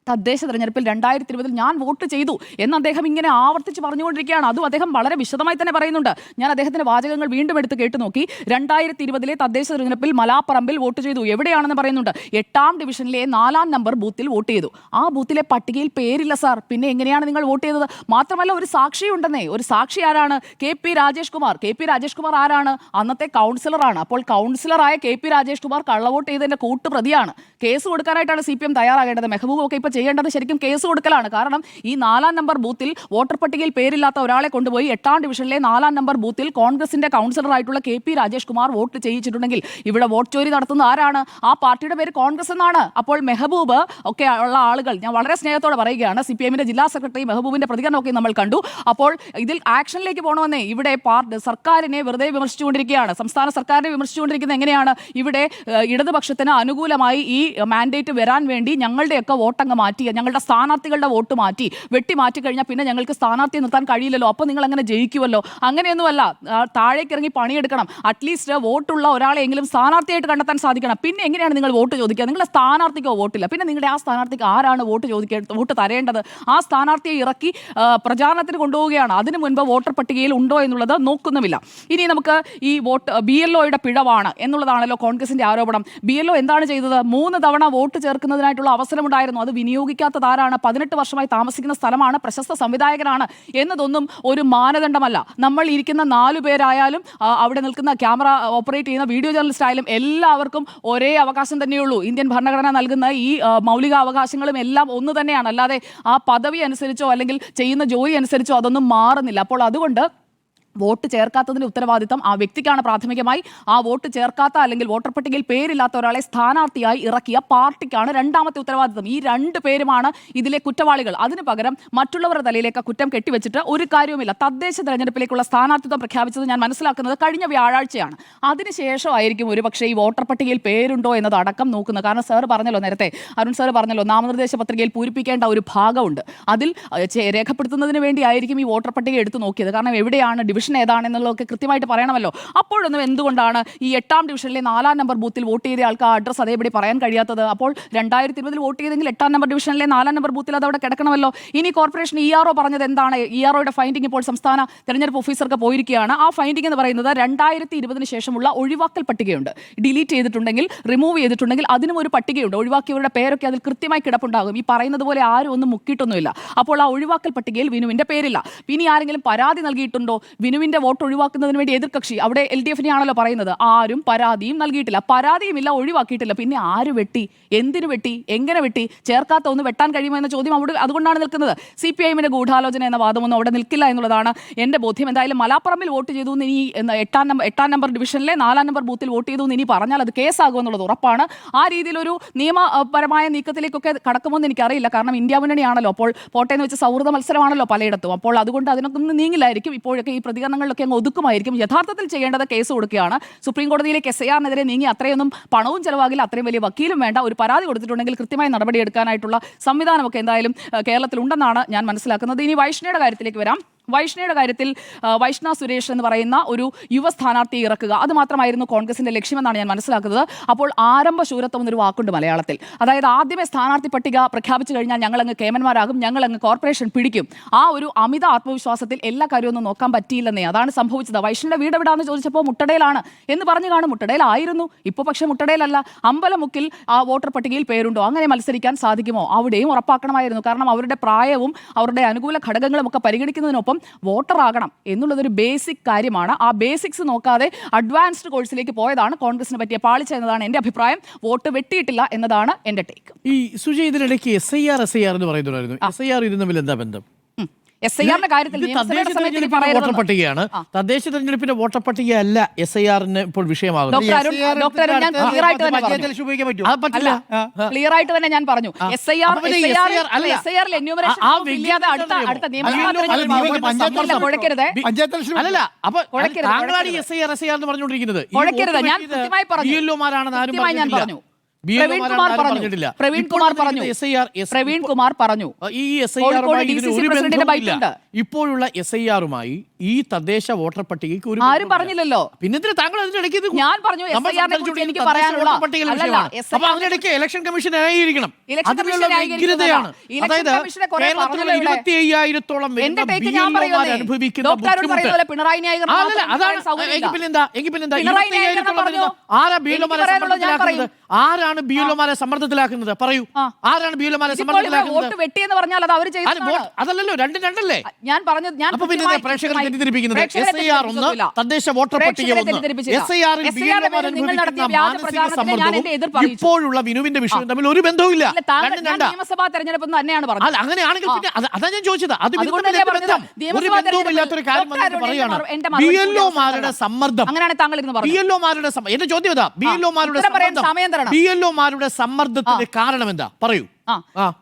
തദ്ദേശ തെരഞ്ഞെടുപ്പിൽ 2020 ഞാൻ വോട്ട് ചെയ്തു എന്ന് അദ്ദേഹം ഇങ്ങനെ ആവർത്തിച്ച് പറഞ്ഞുകൊണ്ടിരിക്കുകയാണ്. അതും അദ്ദേഹം വളരെ വിശദമായി തന്നെ പറയുന്നുണ്ട്. ഞാൻ അദ്ദേഹത്തിന്റെ വാചകങ്ങൾ വീണ്ടും എടുത്ത് കേട്ടു നോക്കി. 2020 തദ്ദേശ തെരഞ്ഞെടുപ്പിൽ മലാപ്പറമ്പിൽ വോട്ട് ചെയ്തു. എവിടെയാണെന്ന് പറയുന്നുണ്ട്. 8ാം ഡിവിഷനിലെ 4ാം നമ്പർ ബൂത്തിൽ വോട്ട് ചെയ്തു. ആ ബൂത്തിലെ പട്ടികയിൽ പേരില്ല സാർ. പിന്നെ എങ്ങനെയാണ് നിങ്ങൾ വോട്ട് ചെയ്തത്? മാത്രമല്ല ഒരു സാക്ഷി ഉണ്ടെന്നേ. ഒരു സാക്ഷി ആരാണ്? KP രാജേഷ് കുമാർ. KP രാജേഷ് കുമാർ ആരാണ്? അന്നത്തെ കൗൺസിലറാണ്. അപ്പോൾ കൗൺസിലറായ KP രാജേഷ് കുമാർ കള്ളവോട്ട് ചെയ്തതിന്റെ കൂട്ടുപ്രതിയാണ്. കേസ് കൊടുക്കാനായിട്ടാണ് CPM തയ്യാറാകേണ്ടത്. മെഹബൂബ് ഒക്കെ ഇപ്പോൾ ചെയ്യേണ്ടത് ശരിക്കും കേസ് കൊടുക്കലാണ്. കാരണം ഈ 4ാം നമ്പർ ബൂത്തിൽ വോട്ടർ പട്ടികയിൽ പേരില്ലാത്ത ഒരാളെ കൊണ്ടുപോയി 8ാം ഡിവിഷനിലെ 4ാം നമ്പർ ബൂത്തിൽ കോൺഗ്രസിന്റെ കൗൺസിലറായിട്ടുള്ള KP രാജേഷ് കുമാർ വോട്ട് ചെയ്യിച്ചിട്ടുണ്ടെങ്കിൽ ഇവിടെ വോട്ട് ചോരി നടത്തുന്ന ആരാണ്? ആ പാർട്ടിയുടെ പേര് കോൺഗ്രസ് എന്നാണ്. അപ്പോൾ മെഹബൂബ് ഒക്കെ ഉള്ള ആളുകൾ, ഞാൻ വളരെ സ്നേഹത്തോടെ പറയുകയാണ്, CPMന്റെ ജില്ലാ സെക്രട്ടറി മെഹബൂബിന്റെ പ്രതികരണമൊക്കെ നമ്മൾ കണ്ടു. അപ്പോൾ ഇതിൽ ആക്ഷനിലേക്ക് പോകണമെന്നേ. ഇവിടെ സർക്കാരിനെ വെറുതെ വിമർശിച്ചുകൊണ്ടിരിക്കുകയാണ്. സംസ്ഥാന സർക്കാരിനെ വിമർശിച്ചുകൊണ്ടിരിക്കുന്നത് എങ്ങനെയാണ്? ഇവിടെ ഇടതുപക്ഷത്തിന് അനുകൂലമായി ഈ മാൻഡേറ്റ് വരാൻ വേണ്ടി ഞങ്ങളുടെയൊക്കെ വോട്ടങ്ങ് മാറ്റി, ഞങ്ങളുടെ സ്ഥാനാർത്ഥികളുടെ വോട്ട് വെട്ടി മാറ്റി കഴിഞ്ഞാൽ പിന്നെ ഞങ്ങൾക്ക് സ്ഥാനാർത്ഥിയെ നിർത്താൻ കഴിയില്ലല്ലോ, അപ്പോൾ നിങ്ങൾ അങ്ങനെ ജയിക്കുമല്ലോ. അങ്ങനെയൊന്നുമല്ല. താഴേക്ക് ഇറങ്ങി പണിയെടുക്കണം. അറ്റ്ലീസ്റ്റ് വോട്ടുള്ള ഒരാളെങ്കിലും സ്ഥാനാർത്ഥിയായിട്ട് കണ്ടെത്താൻ സാധിക്കണം. പിന്നെ എങ്ങനെയാണ് നിങ്ങൾ വോട്ട് ചോദിക്കുക? നിങ്ങളുടെ സ്ഥാനാർത്ഥിക്കോ വോട്ടില്ല, പിന്നെ നിങ്ങളുടെ ആ സ്ഥാനാർത്ഥിക്ക് ആരാണ് വോട്ട് തരേണ്ടത്? ആ സ്ഥാനാർത്ഥിയെ ഇറക്കി പ്രചാരണത്തിന് കൊണ്ടുപോവുകയാണ്. അതിനു മുൻപ് വോട്ടർ പട്ടികയിൽ ഉണ്ടോ എന്നുള്ളത് നോക്കുന്നുമില്ല. ഇനി നമുക്ക് ഈ BLOയുടെ പിഴവാണ് എന്നുള്ളതാണല്ലോ കോൺഗ്രസിന്റെ ആരോപണം. BLO എന്താണ് ചെയ്തത്? 3 തവണ വോട്ട് ചേർക്കുന്നതിനായിട്ടുള്ള അവസരമുണ്ടായിരുന്നു. അത് വിനിയോഗിക്കാത്തത് ആരാണ്? 18 വർഷമായി താമസിക്കുന്ന സ്ഥലമാണ്, പ്രശസ്ത സംവിധായകനാണ് എന്നതൊന്നും ഒരു മാനദണ്ഡമല്ല. നമ്മൾ ഇരിക്കുന്ന 4 പേരായാലും അവിടെ നിൽക്കുന്ന ക്യാമറ ഓപ്പറേറ്റ് ചെയ്യുന്ന വീഡിയോ ജേർണലിസ്റ്റ് ആയാലും എല്ലാവർക്കും ഒരേ അവകാശം തന്നെയുള്ളൂ. ഇന്ത്യൻ ഭരണഘടന നൽകുന്ന ഈ മൗലിക അവകാശങ്ങളും എല്ലാം ഒന്ന് തന്നെയാണ്. അല്ലാതെ ആ പദവി അനുസരിച്ചോ അല്ലെങ്കിൽ ചെയ്യുന്ന ജോലി അനുസരിച്ചോ അതൊന്നും മാറുന്നില്ല. അപ്പോൾ അതുകൊണ്ട് വോട്ട് ചേർക്കാത്തതിൻ്റെ ഉത്തരവാദിത്തം ആ വ്യക്തിക്കാണ് പ്രാഥമികമായി. ആ വോട്ട് ചേർക്കാത്ത അല്ലെങ്കിൽ വോട്ടർ പട്ടികയിൽ പേരില്ലാത്ത ഒരാളെ സ്ഥാനാർത്ഥിയായി ഇറക്കിയ പാർട്ടിക്കാണ് രണ്ടാമത്തെ ഉത്തരവാദിത്തം. ഈ 2 പേരുമാണ് ഇതിലെ കുറ്റവാളികൾ. അതിനു പകരം മറ്റുള്ളവരുടെ തലയിലേക്ക് കുറ്റം കെട്ടിവെച്ചിട്ട് ഒരു കാര്യവുമില്ല. തദ്ദേശ തെരഞ്ഞെടുപ്പിലേക്കുള്ള സ്ഥാനാർത്ഥിത്വം പ്രഖ്യാപിച്ചത് ഞാൻ മനസ്സിലാക്കുന്നത് കഴിഞ്ഞ വ്യാഴാഴ്ചയാണ്. അതിനുശേഷമായിരിക്കും ഒരുപക്ഷേ ഈ വോട്ടർ പട്ടികയിൽ പേരുണ്ടോ എന്നത് അടക്കം നോക്കുന്നത്. കാരണം സാർ പറഞ്ഞല്ലോ, നേരത്തെ അരുൺ സാർ പറഞ്ഞല്ലോ, നാമനിർദ്ദേശ പത്രികയിൽ പൂരിപ്പിക്കേണ്ട ഒരു ഭാഗമുണ്ട്. അതിൽ രേഖപ്പെടുത്തുന്നതിന് വേണ്ടിയായിരിക്കും ഈ വോട്ടർ പട്ടിക എടുത്തു നോക്കിയത്. കാരണം എവിടെയാണ് ഡിവിഷൻ ഏതാണെന്നുള്ളതൊക്കെ കൃത്യമായിട്ട് പറയണമല്ലോ. അപ്പോഴൊന്നും എന്തുകൊണ്ടാണ് ഈ 8ാം ഡിവിഷനിലെ 4ാം നമ്പർ ബൂത്തിൽ വോട്ട് ചെയ്ത ആൾക്ക് ആ അഡ്രസ് അതേപടി പറയാൻ കഴിയാത്തത്? അപ്പോൾ 2020 വോട്ട് ചെയ്തെങ്കിൽ 8ാം നമ്പർ ഡിവിഷനിലെ 4ാം നമ്പർ ബൂത്തിൽ അത് അവിടെ കിടക്കണമല്ലോ. ഇനി കോർപ്പറേഷൻ ERO പറഞ്ഞത് എന്താണ്? EROയുടെ ഫൈൻഡിംഗ് ഇപ്പോൾ സംസ്ഥാന തെരഞ്ഞെടുപ്പ് ഓഫീസർക്ക് പോയിരിക്കുകയാണ്. ആ ഫൈൻഡിംഗ് എന്ന് പറയുന്നത് 2020 ശേഷമുള്ള ഒഴിവാക്കൽ പട്ടികയുണ്ട്. ഡിലീറ്റ് ചെയ്തിട്ടുണ്ടെങ്കിൽ, റിമൂവ് ചെയ്തിട്ടുണ്ടെങ്കിൽ അതിനും ഒരു പട്ടികയുണ്ട്. ഒഴിവാക്കിയവരുടെ പേരൊക്കെ അതിൽ കൃത്യമായി കിടപ്പുണ്ടാകും. ഈ പറയുന്നത് പോലെ ആരും ഒന്നും മുക്കിയിട്ടൊന്നുമില്ല. അപ്പോൾ ആ ഒഴിവാക്കൽ പട്ടികയിൽ വിനുവിന്റെ പേരില്ല. ഇനി ആരെങ്കിലും പരാതി നൽകിയിട്ടുണ്ടോ? വിനുവിന്റെ വോട്ട് ഒഴിവാക്കുന്നതിന് വേണ്ടി എതിർകക്ഷി, അവിടെ LDFനെ ആണല്ലോ പറയുന്നത്, ആരും പരാതിയും നൽകിയിട്ടില്ല. പരാതിയുമില്ല, ഒഴിവാക്കിയിട്ടില്ല. പിന്നെ ആര് വെട്ടി? എന്തിനു വെട്ടി? എങ്ങനെ വെട്ടി? ചേർക്കാത്ത ഒന്ന് വെട്ടാൻ കഴിയുമോ എന്ന ചോദ്യം അവിടെ അതുകൊണ്ടാണ് നിൽക്കുന്നത്. CPIMന്റെ ഗൂഢാലോചന എന്ന വാദമൊന്നും അവിടെ നിൽക്കില്ല എന്നുള്ളതാണ് എൻ്റെ ബോധ്യം. എന്തായാലും മലാപ്പറമ്പിൽ വോട്ട് ചെയ്തു എന്ന് ഇനി 8ാം നമ്പർ ഡിവിഷനിലെ 4ാം നമ്പർ ബൂത്തിൽ വോട്ട് ചെയ്തു എന്ന് ഇനി പറഞ്ഞാൽ അത് കേസാകുമെന്നുള്ളത് ഉറപ്പാണ്. ആ രീതിയിലൊരു നിയമപരമായ നീക്കത്തിലേക്കൊക്കെ കടക്കുമെന്ന് എനിക്കറിയില്ല. കാരണം ഇന്ത്യ മുന്നണിയാണല്ലോ, അപ്പോൾ പോട്ടേന്ന് വെച്ച് സൗഹൃദ മത്സരമാണല്ലോ പലയിടത്തും. അപ്പോൾ അതുകൊണ്ട് അതിനൊന്നും നീങ്ങില്ലായിരിക്കും. ഇപ്പോഴൊക്കെ ഈ പ്രതികരണങ്ങളിലൊക്കെ അങ്ങ് ഒതുക്കുമായിരിക്കും. യഥാർത്ഥത്തിൽ ചെയ്യേണ്ടത് കേസ് കൊടുക്കുകയാണ്. സുപ്രീം കോടതിയിലേക്ക് SIRനെതിരെ നീങ്ങി അത്രയൊന്നും പണവും ചെലവാകില്ല, അത്രയും വലിയ വക്കീലും വേണ്ട. ഒരു പരാതി കൊടുത്തിട്ടുണ്ടെങ്കിൽ കൃത്യമായി നടപടിയെടുക്കാനായിട്ടുള്ള സംവിധാനമൊക്കെ എന്തായാലും കേരളത്തിൽ ഉണ്ടെന്നാണ് ഞാൻ മനസ്സിലാക്കുന്നത്. ഇനി വൈഷ്ണയുടെ കാര്യത്തിലേക്ക് വരാം. വൈഷ്ണയുടെ കാര്യത്തിൽ വൈഷ്ണ സുരേഷ് എന്ന് പറയുന്ന ഒരു യുവ സ്ഥാനാർത്ഥിയെ ഇറക്കുക അത് മാത്രമായിരുന്നു കോൺഗ്രസിന്റെ ലക്ഷ്യമെന്നാണ് ഞാൻ മനസ്സിലാക്കുന്നത്. അപ്പോൾ ആരംഭ ശൂരത്വം എന്നൊരു വാക്കുണ്ട് മലയാളത്തിൽ. അതായത് ആദ്യമേ സ്ഥാനാർത്ഥി പട്ടിക പ്രഖ്യാപിച്ചു കഴിഞ്ഞാൽ ഞങ്ങളങ്ങ് കേമന്മാരാകും, ഞങ്ങളങ്ങ് കോർപ്പറേഷൻ പിടിക്കും. ആ ഒരു അമിത ആത്മവിശ്വാസത്തിൽ എല്ലാ കാര്യമൊന്നും നോക്കാൻ പറ്റിയില്ലെന്നേ. അതാണ് സംഭവിച്ചത്. വൈഷ്ണയുടെ വീട് എവിടാന്ന് ചോദിച്ചപ്പോൾ മുട്ടടയിലാണ് എന്ന് പറഞ്ഞു കാണും. മുട്ടടയിലായിരുന്നു, ഇപ്പോൾ പക്ഷേ മുട്ടടയിലല്ല. അമ്പലമുക്കിൽ ആ വോട്ടർ പട്ടികയിൽ പേരുണ്ടോ? അങ്ങനെ മത്സരിക്കാൻ സാധിക്കുമോ? അവിടെയും ഉറപ്പാക്കണമായിരുന്നു. കാരണം അവരുടെ പ്രായവും അവരുടെ അനുകൂല ഘടകങ്ങളും ഒക്കെ പരിഗണിക്കുന്നതിനൊപ്പം വോട്ടർ ആകണം എന്നുള്ളതൊരു ബേസിക് കാര്യമാണ്. ആ ബേസിക്സ് നോക്കാതെ അഡ്വാൻസ്ഡ് കോഴ്സിലേക്ക് പോയതാണ് കോൺഗ്രസിന് പറ്റിയ പാളിച്ച എന്നതാണ് എൻ്റെ അഭിപ്രായം. വോട്ട് വെട്ടിയിട്ടില്ല എന്നതാണ് എൻ്റെ ടേക്ക്. ഈ സുജയ് ഇതിനിടയ്ക്ക് SIR എന്ന് പറയുന്നുണ്ടായിരുന്നു. SIR ഇത് തമ്മിൽ എന്താ ബന്ധം? SIR-ന്റെ കാര്യത്തിൽ വോട്ടർ പട്ടികയാണ്. തദ്ദേശ തെരഞ്ഞെടുപ്പിന്റെ വോട്ടർ പട്ടിക അല്ല SIR-ന് ഇപ്പോൾ വിഷയമാകുന്നത്. ക്ലിയർ ആയിട്ട് തന്നെ ഞാൻ പറഞ്ഞു. അല്ലല്ല, അപ്പൊ താങ്കളാണ് SIR എന്ന് പറഞ്ഞുകൊണ്ടിരിക്കുന്നത്. ഞാൻ പറഞ്ഞു. പ്രവീൺ കുമാർ പറഞ്ഞു ഇപ്പോഴുള്ള SIR-മായി ഈ തദ്ദേശ വോട്ടർ പട്ടികയ്ക്ക് ഒരു ആരും പറഞ്ഞില്ലല്ലോ. പിന്നെ താങ്കൾ അതിനിടയ്ക്ക് ഞാൻ പറഞ്ഞു എനിക്ക് പറയാനുള്ള ഇലക്ഷൻ കമ്മീഷൻ ആയിരിക്കണം. അതിനുള്ള വ്യഗ്രതയാണ്. അതായത് കേരളത്തിലെ 25,000-ഓളം അനുഭവിക്കുന്ന ആരാണ് BLO-മാരെ സമ്മർദ്ദത്തിലാക്കുന്നത്? പറയൂ, ആരാണ് BLO-മാരെ സമ്മർദ്ദത്തിലാക്കുന്നത്? അതല്ലല്ലോ, രണ്ടും രണ്ടല്ലേ. ഞാൻ പറഞ്ഞു. പ്രേക്ഷകർ തെറ്റിദ്ധരിപ്പിക്കുന്നത് SIR ഒന്ന്, തദ്ദേശ വോട്ടർ പട്ടിക ഒന്ന്. SIR-ൽ BLO-മാർ അനുഭവിക്കുന്ന മാനസിക സമ്മർദ്ദവും ഇപ്പോഴുള്ള വിനുവിന്റെ വിഷയം തമ്മിൽ ഒരു ബന്ധവുമില്ല. നിയമസഭാ തെരഞ്ഞെടുപ്പ് തന്നെയാണ് പറഞ്ഞത്. അങ്ങനെയാണെങ്കിൽ പിന്നെ അതാ ഞാൻ ചോദിച്ചത്. അത് ഒരു ബന്ധവുമില്ലാത്തൊരു കാര്യം പറയുകയാണ്. BLO-മാരുടെ സമ്മർദ്ദം, അങ്ങനെയാണ് താങ്കൾ ഇന്ന് പറഞ്ഞത്. BLO-മാരുടെ എന്റെ ചോദ്യം ഇതാ, BLO-മാരുടെ സമ്മർദ്ദത്തിന്റെ കാരണം എന്താ? പറയൂ.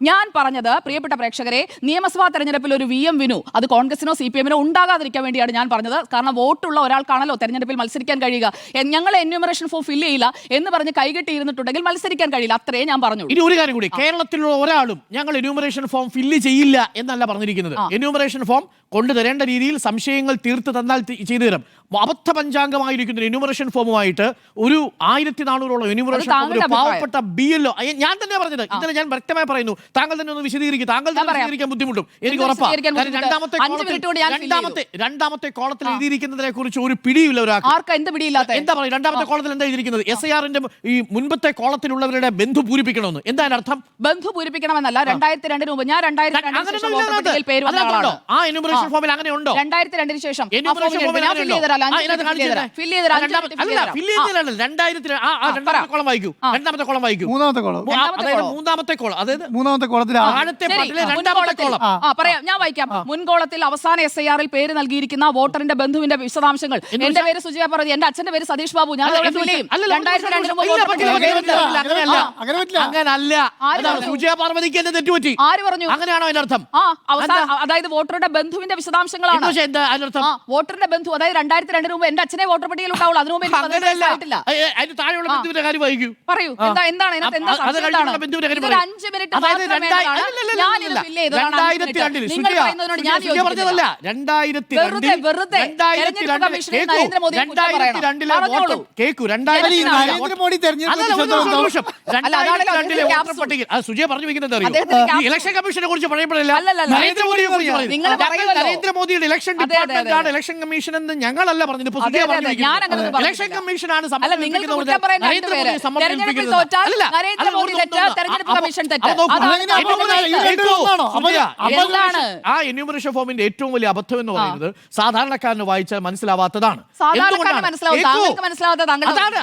ഞാൻ പറഞ്ഞത്, പ്രിയപ്പെട്ട പ്രേക്ഷകരെ, നിയമസഭാ തെരഞ്ഞെടുപ്പിൽ ഒരു VM വിനു അത് കോൺഗ്രസിനോ CPM-നോ ഉണ്ടാകാതിരിക്കാൻ വേണ്ടിയാണ് ഞാൻ പറഞ്ഞത്. കാരണം വോട്ടുള്ള ഒരാൾക്കാണല്ലോ തെരഞ്ഞെടുപ്പിൽ മത്സരിക്കാൻ കഴിയുക. ഞങ്ങൾ എന്യൂമറേഷൻ ഫോം ഫില്ല് ചെയ്യില്ല എന്ന് പറഞ്ഞ് കൈകെട്ടിയിരുന്നിട്ടുണ്ടെങ്കിൽ മത്സരിക്കാൻ കഴിയില്ല. അത്രേ ഞാൻ പറഞ്ഞു. ഇനി ഒരു കാര്യം കൂടി, കേരളത്തിലുള്ള ഒരാളും ഞങ്ങൾ എന്യൂമറേഷൻ ഫോം ഫില്ല് ചെയ്യില്ല എന്നല്ല പറഞ്ഞിരിക്കുന്നത്. എന്യൂമറേഷൻ ഫോം കൊണ്ടുതരേണ്ട രീതിയിൽ സംശയങ്ങൾ തീർത്ത് തന്നാൽ ചെയ്തു തരാം. അബദ്ധ പഞ്ചാംഗമായിരിക്കുന്ന എന്യൂമറേഷൻ ഫോമുമായിട്ട് ഒരു 1400-ഓളം എന്യൂമറേഷൻ പാവപ്പെട്ട BLO, ഞാൻ തന്നെ പറഞ്ഞത്, ഇന്നലെ ഞാൻ വ്യക്തമായി പറയുന്നു. താങ്കൾ തന്നെ ഒന്ന് വിശദീകരിക്കും. താങ്കൾ തന്നെ വിശദീകരിക്കാൻ ബുദ്ധിമുട്ടും എനിക്ക് ഉറപ്പാണ്. രണ്ടാമത്തെ കോളത്തിൽ എഴുതിയിരിക്കുന്നതിനെ കുറിച്ച് ഒരു പിടിയില്ല ഒരാൾക്ക്. എന്താ പറയുക? രണ്ടാമത്തെ കോളത്തിൽ എന്താ എഴുതിയിരിക്കുന്നത്? SIR-ന്റെ ഈ മുൻപത്തെ കോളത്തിലുള്ളവരുടെ ബന്ധു പൂരിപ്പിക്കണമെന്ന്. എന്താ അർത്ഥം? ബന്ധു പൂരിപ്പിക്കണമെന്നല്ല. 2002 മുമ്പ് ഞാൻ 2002 പേര് വന്ന ആളാണ്. ആ എന്യൂമറേഷൻ ഫോമിൽ അങ്ങനെ ഉണ്ടോ? 2002 ശേഷം ഞാൻ വായിക്കാം. മുൻകോളത്തിൽ അവസാന SIR-ൽ പേര് നൽകിയിരിക്കുന്ന വോട്ടറിന്റെ ബന്ധുവിന്റെ വിശദാംശങ്ങൾ. എന്റെ പേര് സുജയ പറഞ്ഞു, എന്റെ അച്ഛന്റെ പേര് സതീഷ് ബാബു. ഞാൻ ആര് പറഞ്ഞു? അങ്ങനെയാണോ അതിന്റെ അർത്ഥം? അതായത് വോട്ടറുടെ ബന്ധുവിന്റെ വിശദാംശങ്ങളാണ്. വോട്ടറിന്റെ ബന്ധു, അതായത് 2002 മുമ്പ് എന്റെ അച്ഛനെ വോട്ടർ പട്ടികയിൽ ഉണ്ടാവുള്ളൂ. അതിനു മുമ്പ് പറയൂ, എന്താണ് 5 സുജയ പറഞ്ഞു വെക്കുന്നത് ഇലക്ഷൻ കമ്മീഷനെ കുറിച്ച് പറയുമ്പോഴല്ല, നരേന്ദ്രമോദിയുടെ ഇലക്ഷൻ ഡിപ്പാർട്ട്മെന്റാണ് ഇലക്ഷൻ കമ്മീഷൻ എന്ന് ഞങ്ങളല്ല പറഞ്ഞത്. ഇലക്ഷൻ കമ്മീഷനാണ് ആ എന്യൂമറേഷൻ ഫോമിന്റെ ഏറ്റവും വലിയ അബദ്ധം എന്ന് പറയുന്നത് സാധാരണക്കാരന് വായിച്ചാൽ മനസ്സിലാവാത്തതാണ്.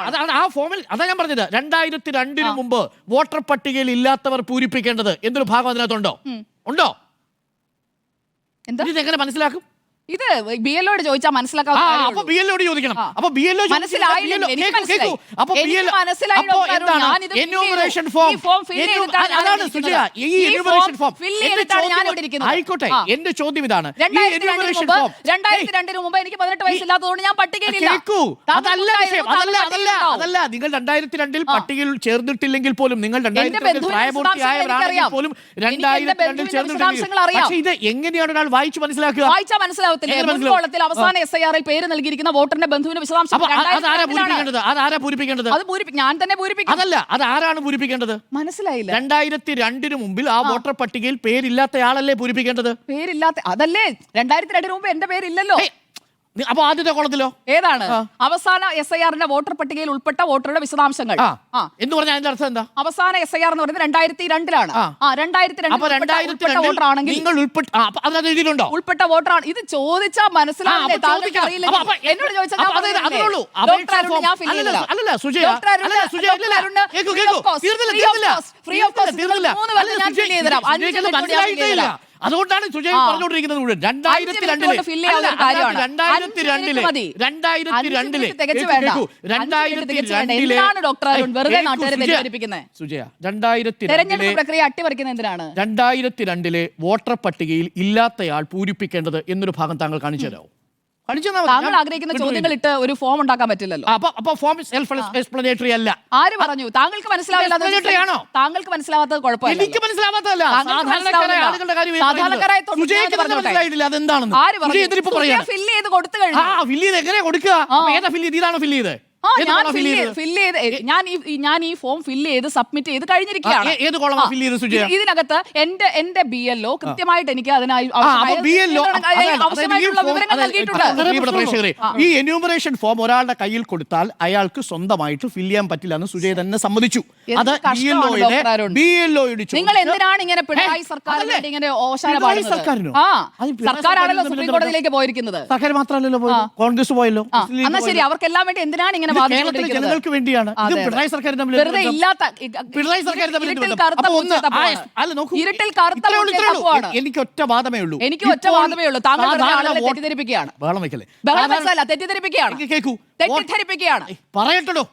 അതാണ് ആ ഫോമിൽ. അതാ ഞാൻ പറഞ്ഞത്, 2002 മുമ്പ് വോട്ടർ പട്ടികയിൽ ഇല്ലാത്തവർ പൂരിപ്പിക്കേണ്ടത് എന്തൊരു ഭാഗം അതിനകത്തുണ്ടോ? ഉണ്ടോ? ഇതെങ്ങനെ മനസ്സിലാക്കും? ഇത് BLOയോട് ചോദിച്ചാൽ മനസ്സിലാക്കാവുന്ന കാര്യമേ അപ്പൊ ഉള്ളൂ. BLOയോട് ചോദിക്കണം. അപ്പൊ BLO മനസ്സിലായില്ല, എനിക്ക് മനസ്സിലായി. അപ്പൊ എനിക്ക് മനസ്സിലായി ഡോക്ടർ അരുൺ. ഞാനിത് എന്യൂമറേഷൻ ഈ ഫോം ഫോം fill ചെയ്തിട്ടാണ് ഞാൻ അതാണ് ഇരിക്കുന്നത്. സുജയ, ഈ ഈ എന്യൂമറേഷൻ ഫോം ഫോം fill ചെയ്തിട്ടാണ് ഞാൻ ഇവിടെ ഇരിക്കുന്നത്. ആയിക്കോട്ടെ, എന്റെ ചോദ്യം ഇതാണ്. ഈ 2002 എന്യൂമറേഷൻ ഫോം 2002 മുമ്പ് എനിക്ക് 18 വയസ്സില്ലാത്തതുകൊണ്ട് ഞാൻ പട്ടികയിലില്ല. കേൾക്കൂ, അതല്ല വിഷയം. താങ്കൾ അതല്ല നിങ്ങൾ 2002 പട്ടികയിൽ ചേർന്നിട്ടില്ലെങ്കിൽ പോലും, നിങ്ങൾ എന്റെ 2002 ബന്ധുവിന്റെ പ്രായപൂർത്തിയായവരാണെങ്കിൽ വിശദാംശങ്ങൾ പോലും എനിക്ക് എന്റെ 2002 ബന്ധുവിന്റെ ചേർന്നിട്ടില്ലെങ്കിൽ, വിശദാംശങ്ങൾ അറിയാം. പക്ഷേ ഇത് എങ്ങനെയാണ് ഒരാൾ വായിച്ചു മനസ്സിലാക്കുക? വായിച്ചാൽ മനസ്സിലാവത്തില്ലേ? എങ്ങനെ മനസ്സിലാവും? മുൻകോളത്തിൽ അവസാന SIR-ൽ പേര് നൽകിയിരിക്കുന്ന വോട്ടറിന്റെ ബന്ധുവിന്റെ വിശദാംശം അപ്പൊ അതാരാ 2002 പൂരിപ്പിക്കേണ്ടത്? അതാരാ പൂരിപ്പിക്കേണ്ടത്? അത് ഞാൻ തന്നെ പൂരിപ്പിക്കും. അതല്ല, അത് ആരാണ് പൂരിപ്പിക്കേണ്ടത്? മനസ്സിലായില്ല. 2002 മുമ്പിൽ ആ വോട്ടർ പട്ടികയിൽ പേരില്ലാത്തയാളല്ലേ പൂരിപ്പിക്കേണ്ടത്? പേരില്ലാത്ത അതല്ലേ 2002 മുമ്പ് എന്റെ പേരില്ലല്ലോ. അപ്പൊ ആദ്യത്തെ കോളത്തിലോ ഏതാണ് അവസാന SIR-ന്റെ വോട്ടർ പട്ടികയിൽ ഉൾപ്പെട്ട വോട്ടറുടെ വിശദാംശങ്ങൾ? എന്ന് പറഞ്ഞാൽ അതിന്റെ അർത്ഥം എന്താ? അവസാന SIR എന്ന് പറയുന്നത് 2002-ലാണ്. 2002 വോട്ടർ ആണെങ്കിൽ നിങ്ങൾ എഴുതിയിട്ടുണ്ടോ? ഉൾപ്പെട്ട വോട്ടറാണ്. ഇത് ചോദിച്ചാൽ മനസ്സിലാവില്ലേ? താങ്കൾക്ക് അറിയില്ല. എന്നോട് ചോദിച്ചാൽ ഞാൻ പറഞ്ഞില്ലേ? ഡോക്ടർ അരുൺ ഞാൻ ഫിൽ ചെയ്തില്ല. Doctor Arun free of cost 3 വർഷം ഞാൻ ഫിൽ ചെയ്തുതരാം. 5 മിനിറ്റ് ഞാൻ ഫിൽ ചെയ്തുതരാം. അതുകൊണ്ടാണ് സുജയ് പറഞ്ഞുകൊണ്ടിരിക്കുന്നത്. 2002-ലെ സുജയ 2002-ലെ വോട്ടർ പട്ടികയിൽ ഇല്ലാത്തയാൾ പൂരിപ്പിക്കേണ്ടത് എന്നൊരു ഭാഗം താങ്കൾ കാണിച്ചു തരാമോ? താങ്കൾ ആഗ്രഹിക്കുന്ന ചോദ്യങ്ങൾ ഇട്ട് ഒരു ഫോം ഉണ്ടാക്കാൻ പറ്റില്ലല്ലോ. അപ്പൊ ഫോം സെൽഫ് എക്സ്പ്ലനേറ്ററി അല്ല. ആര് പറഞ്ഞു? താങ്കൾക്ക് മനസ്സിലാവില്ല. താങ്കൾക്ക് മനസ്സിലാവാത്തത് കുഴപ്പമില്ല. എനിക്ക് മനസ്സിലാവാത്തതല്ല. സാധാരണക്കാരായ ആളുകളുടെ കാര്യം അതെന്താണെന്ന് ഫില്ല് ചെയ്ത് കൊടുത്തു കഴിഞ്ഞു. ഫില്ല് ചെയ്ത് എങ്ങനെ കൊടുക്കുക? ഏതാ ഫില്ല് ചെയ്ത്? ഇതാണോ ഫില്ല് ചെയ്ത്? ഞാൻ ഈ ഫോം ഫില്ല് ചെയ്ത് സബ്മിറ്റ് ചെയ്ത് കഴിഞ്ഞിരിക്കുകയാണ്. ഏത് കോളമാ ഫില്ല് ചെയ്ത് സുജയ? ഇതിനകത്ത് എന്റെ BLO കൃത്യമായിട്ട് എനിക്ക് അതിനായി ആവശ്യമായിട്ടുള്ള വിവരങ്ങൾ നൽകിയിട്ടുണ്ട്. ഈ എന്യൂമറേഷൻ ഫോം ഒരാളുടെ കയ്യിൽ കൊടുത്താൽ അയാൾക്ക് സ്വന്തമായിട്ട് ഫില്ല് ചെയ്യാൻ പറ്റില്ല എന്ന് സുജയ തന്നെ സമ്മതിച്ചു. അത് BLOയോട് നിങ്ങൾ എന്തിനാണ് ഇങ്ങനെ പിണറായി സർക്കാരിന്റെ ഇങ്ങനെ ഓശാന പാടുന്നത്? സർക്കാരാണല്ലോ സുപ്രീം കോടതിയിലേക്ക് പോയിരിക്കുന്നത്. സർക്കാർ മാത്രമല്ലല്ലോ, കോൺഗ്രസ് പോയല്ലോ. എന്നാ ശരി, അവർക്കെല്ലാം വേണ്ടി എന്തിനാണ് ഇങ്ങനെ ജനങ്ങൾക്ക് വേണ്ടിയാണ്. പിണറായി സർക്കാർ വെറുതെ ഇല്ലാത്ത എനിക്ക് ഒറ്റ വാദമേ ഉള്ളൂ. താങ്കൾ തെറ്റിദ്ധരിപ്പിക്കുകയാണ്. തെറ്റിദ്ധരിപ്പിക്കുകയാണ്. പറയട്ടോ,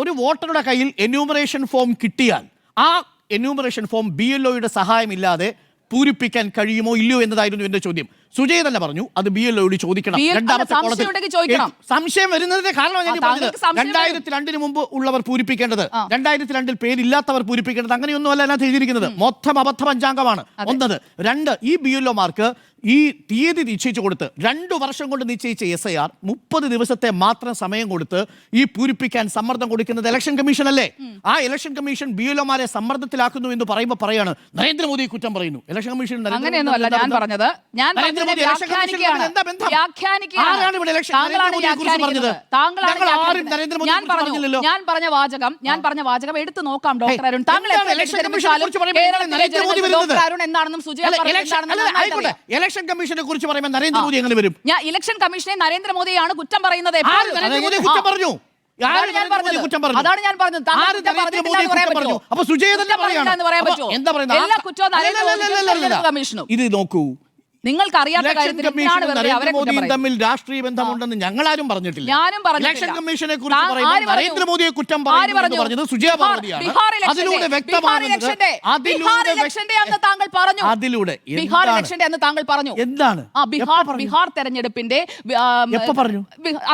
ഒരു വോട്ടറുടെ കയ്യിൽ എന്യൂമറേഷൻ ഫോം കിട്ടിയാൽ ആ എന്യൂമറേഷൻ ഫോം BLOയുടെ സഹായമില്ലാതെ പൂരിപ്പിക്കാൻ കഴിയുമോ ഇല്ലയോ എന്നതായിരുന്നു എന്റെ ചോദ്യം. സുജയ് തന്നെ പറഞ്ഞു അത് BLOയോട് ചോദിക്കണം. സംശയം വരുന്നതിന്റെ കാരണം ഞാൻ പറഞ്ഞത് 2002 മുമ്പ് ഉള്ളവർ പൂരിപ്പിക്കേണ്ടത്, 2002 പേരില്ലാത്തവർ പൂരിപ്പിക്കേണ്ടത്, അങ്ങനെയൊന്നും അല്ല അതിനകത്ത് എഴുതിയിരിക്കുന്നത്. മൊത്തം അബദ്ധ പഞ്ചാംഗമാണ്. ഒന്നത്. 2, ഈ BLOമാർക്ക് ഈ തീയതി നിശ്ചയിച്ചു കൊടുത്ത് 2 വർഷം കൊണ്ട് നിശ്ചയിച്ച SIR 30 ദിവസത്തെ മാത്രം സമയം കൊടുത്ത് ഈ പൂരിപ്പിക്കാൻ സമ്മർദ്ദം കൊടുക്കുന്നത് ഇലക്ഷൻ കമ്മീഷൻ അല്ലേ? ആ ഇലക്ഷൻ കമ്മീഷൻ BLOമാരെ സമ്മർദ്ദത്തിലാക്കുന്നു എന്ന് പറയുമ്പോൾ പറയാണ് നരേന്ദ്രമോദി കുറ്റം പറയുന്നു. ഇലക്ഷൻ കമ്മീഷൻ അങ്ങനെയൊന്നുമല്ല ഞാൻ പറഞ്ഞത്. ഞാൻ പറഞ്ഞ വാചകം എടുത്തു നോക്കാം ഡോക്ടർ അരുൺ. താങ്കൾ എന്താണെന്നും ഇലക്ഷൻ കമ്മീഷനെ കുറിച്ച് പറയുമ്പോൾ നരേന്ദ്രമോദി എങ്ങനെ വരും? ഞാൻ ഇലക്ഷൻ കമ്മീഷനെ നരേന്ദ്രമോദിയാണ് കുറ്റം പറയുന്നത്. കുറ്റം പറഞ്ഞു. അതാണ് ഞാൻ പറഞ്ഞത്. അപ്പൊ സുജയ് തന്നെ കമ്മീഷനും ഇത് നോക്കൂ, നിങ്ങൾക്ക് അറിയാത്ത നരേന്ദ്രമോദിയും തമ്മിൽ രാഷ്ട്രീയ ബന്ധമുണ്ടെന്ന് ഞങ്ങളാരും പറഞ്ഞിട്ടില്ല. ഇലക്ഷൻ കമ്മീഷനെ കുറിച്ച് പറയുമ്പോൾ നരേന്ദ്രമോദിയെ കുറ്റം പറയുന്നു പറഞ്ഞത് സുജയ പാർവതിയാണ്. അതിലൂടെ എന്താണ് ബീഹാർ തെരഞ്ഞെടുപ്പിന്റെ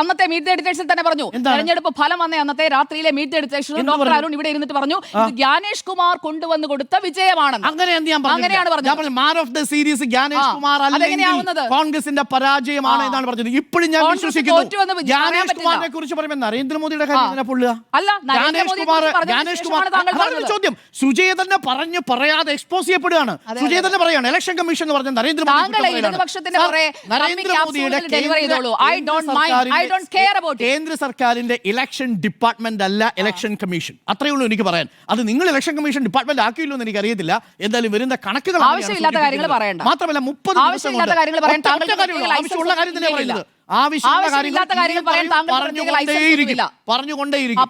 അന്നത്തെ മീറ്റ് ദ എഡിറ്റേഴ്സിൽ തന്നെ പറഞ്ഞു. തെരഞ്ഞെടുപ്പ് ഫലം വന്ന അന്നത്തെ രാത്രിയിലെ മീറ്റ് ദ എഡിറ്റേഴ്സിൽ ഡോക്ടർ അരുൺ ഇവിടെ ഇരുന്നിട്ട് പറഞ്ഞു ജ്ഞാനേഷ് കുമാർ കൊണ്ടുവന്ന് കൊടുത്ത വിജയമാണെന്ന്. അങ്ങനെയാണ് പറഞ്ഞത്. Man of the series Gyanesh Kumar കോൺഗ്രസിന്റെ പരാജയമാണ് എന്നാണ് പറഞ്ഞത്. ഇപ്പോഴും ഞാൻ വിശ്വസിക്കുന്നു. ജ്ഞാനേഷ് കുമാറിനെ കുറിച്ച് പറയുമ്പോൾ നരേന്ദ്രമോദിയുടെ കാര്യം പൊള്ളുക. ചോദ്യം സുജയ തന്നെ പറഞ്ഞു പറയാതെ എക്സ്പോസ് ചെയ്യപ്പെടുകയാണ്. സുജയ തന്നെ പറയാണ് ഇലക്ഷൻ കമ്മീഷൻ എന്ന് പറഞ്ഞ നരേന്ദ്രമോദിയുടെ കേന്ദ്ര സർക്കാരിന്റെ ഇലക്ഷൻ ഡിപ്പാർട്ട്മെന്റ് അല്ല ഇലക്ഷൻ കമ്മീഷൻ. അത്രയേ ഉള്ളൂ എനിക്ക് പറയാൻ. അത് നിങ്ങൾ ഇലക്ഷൻ കമ്മീഷൻ ഡിപ്പാർട്ട്മെന്റ് ആക്കിയില്ലോ എന്ന് എനിക്ക് അറിയത്തില്ല. എന്തായാലും വരുന്ന കണക്കുകൾ ആവശ്യമില്ലാത്ത കാര്യങ്ങൾ പറയണ്ട. മാത്രമല്ല 30 ആവശ്യമില്ലാത്ത കാര്യങ്ങൾ പറയാൻ ആവശ്യമുള്ള കാര്യം തന്നെ പറയുന്നത്. ആവശ്യമില്ലാത്ത കാര്യങ്ങൾ പറയാൻ താങ്കൾ പ്രത്യേക ലൈസൻസ് ഒന്നുമില്ല.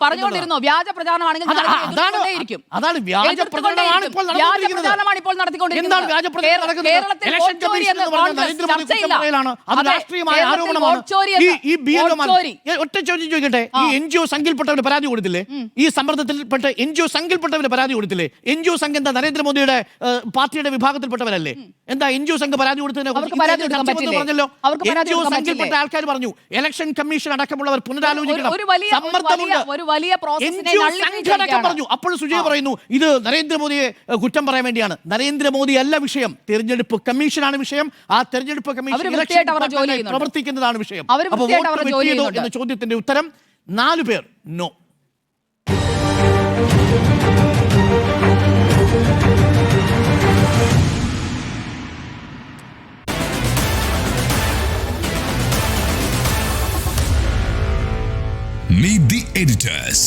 പറഞ്ഞുകൊണ്ടിരുന്നോ വ്യാജ പ്രചാരണമാണെങ്കിൽ അതാണ് വ്യാജ പ്രചാരണമാണ് ഇപ്പോൾ നടത്തിക്കൊണ്ടിരിക്കുന്നത്. കേരളത്തിൽ വോട്ട് ചോരി എന്ന് കോൺഗ്രസ് ചർച്ചയില്ല. ഒറ്റ ചോദ്യം ചോദിക്കട്ടെ, ഈ NGO സംഘിൽപ്പെട്ടവര് പരാതി കൊടുത്തില്ലേ? ഈ സമ്മർദ്ദത്തിൽപ്പെട്ട NGO സംഘിൽപ്പെട്ടവര് പരാതി കൊടുത്തില്ലേ? NGO സംഘം എന്താ നരേന്ദ്രമോദിയുടെ പാർട്ടിയുടെ വിഭാഗത്തിൽപ്പെട്ടവരല്ലേ? എന്താ NGO സംഘം പരാതി കൊടുത്തതിനെ പറഞ്ഞല്ലോ. NGO സംഘിൽപ്പെട്ട ആൾക്കാർ പറഞ്ഞു ഇലക്ഷൻ കമ്മീഷൻ അടക്കമുള്ളവർ പുനരാലോചിക്കണം, പറഞ്ഞു. അപ്പോൾ സുജയ് പറയുന്നു ഇത് നരേന്ദ്രമോദിയെ കുറ്റം പറയാൻ വേണ്ടിയാണ്. നരേന്ദ്രമോദി അല്ല വിഷയം, തെരഞ്ഞെടുപ്പ് കമ്മീഷനാണ് വിഷയം. ആ തെരഞ്ഞെടുപ്പ് കമ്മീഷൻ പ്രവർത്തിക്കുന്നതാണ് വിഷയം. അപ്പോൾ വോട്ട് വെട്ടിയതോ എന്ന ചോദ്യത്തിന്റെ ഉത്തരം 4 പേർ നോ. Meet the editors.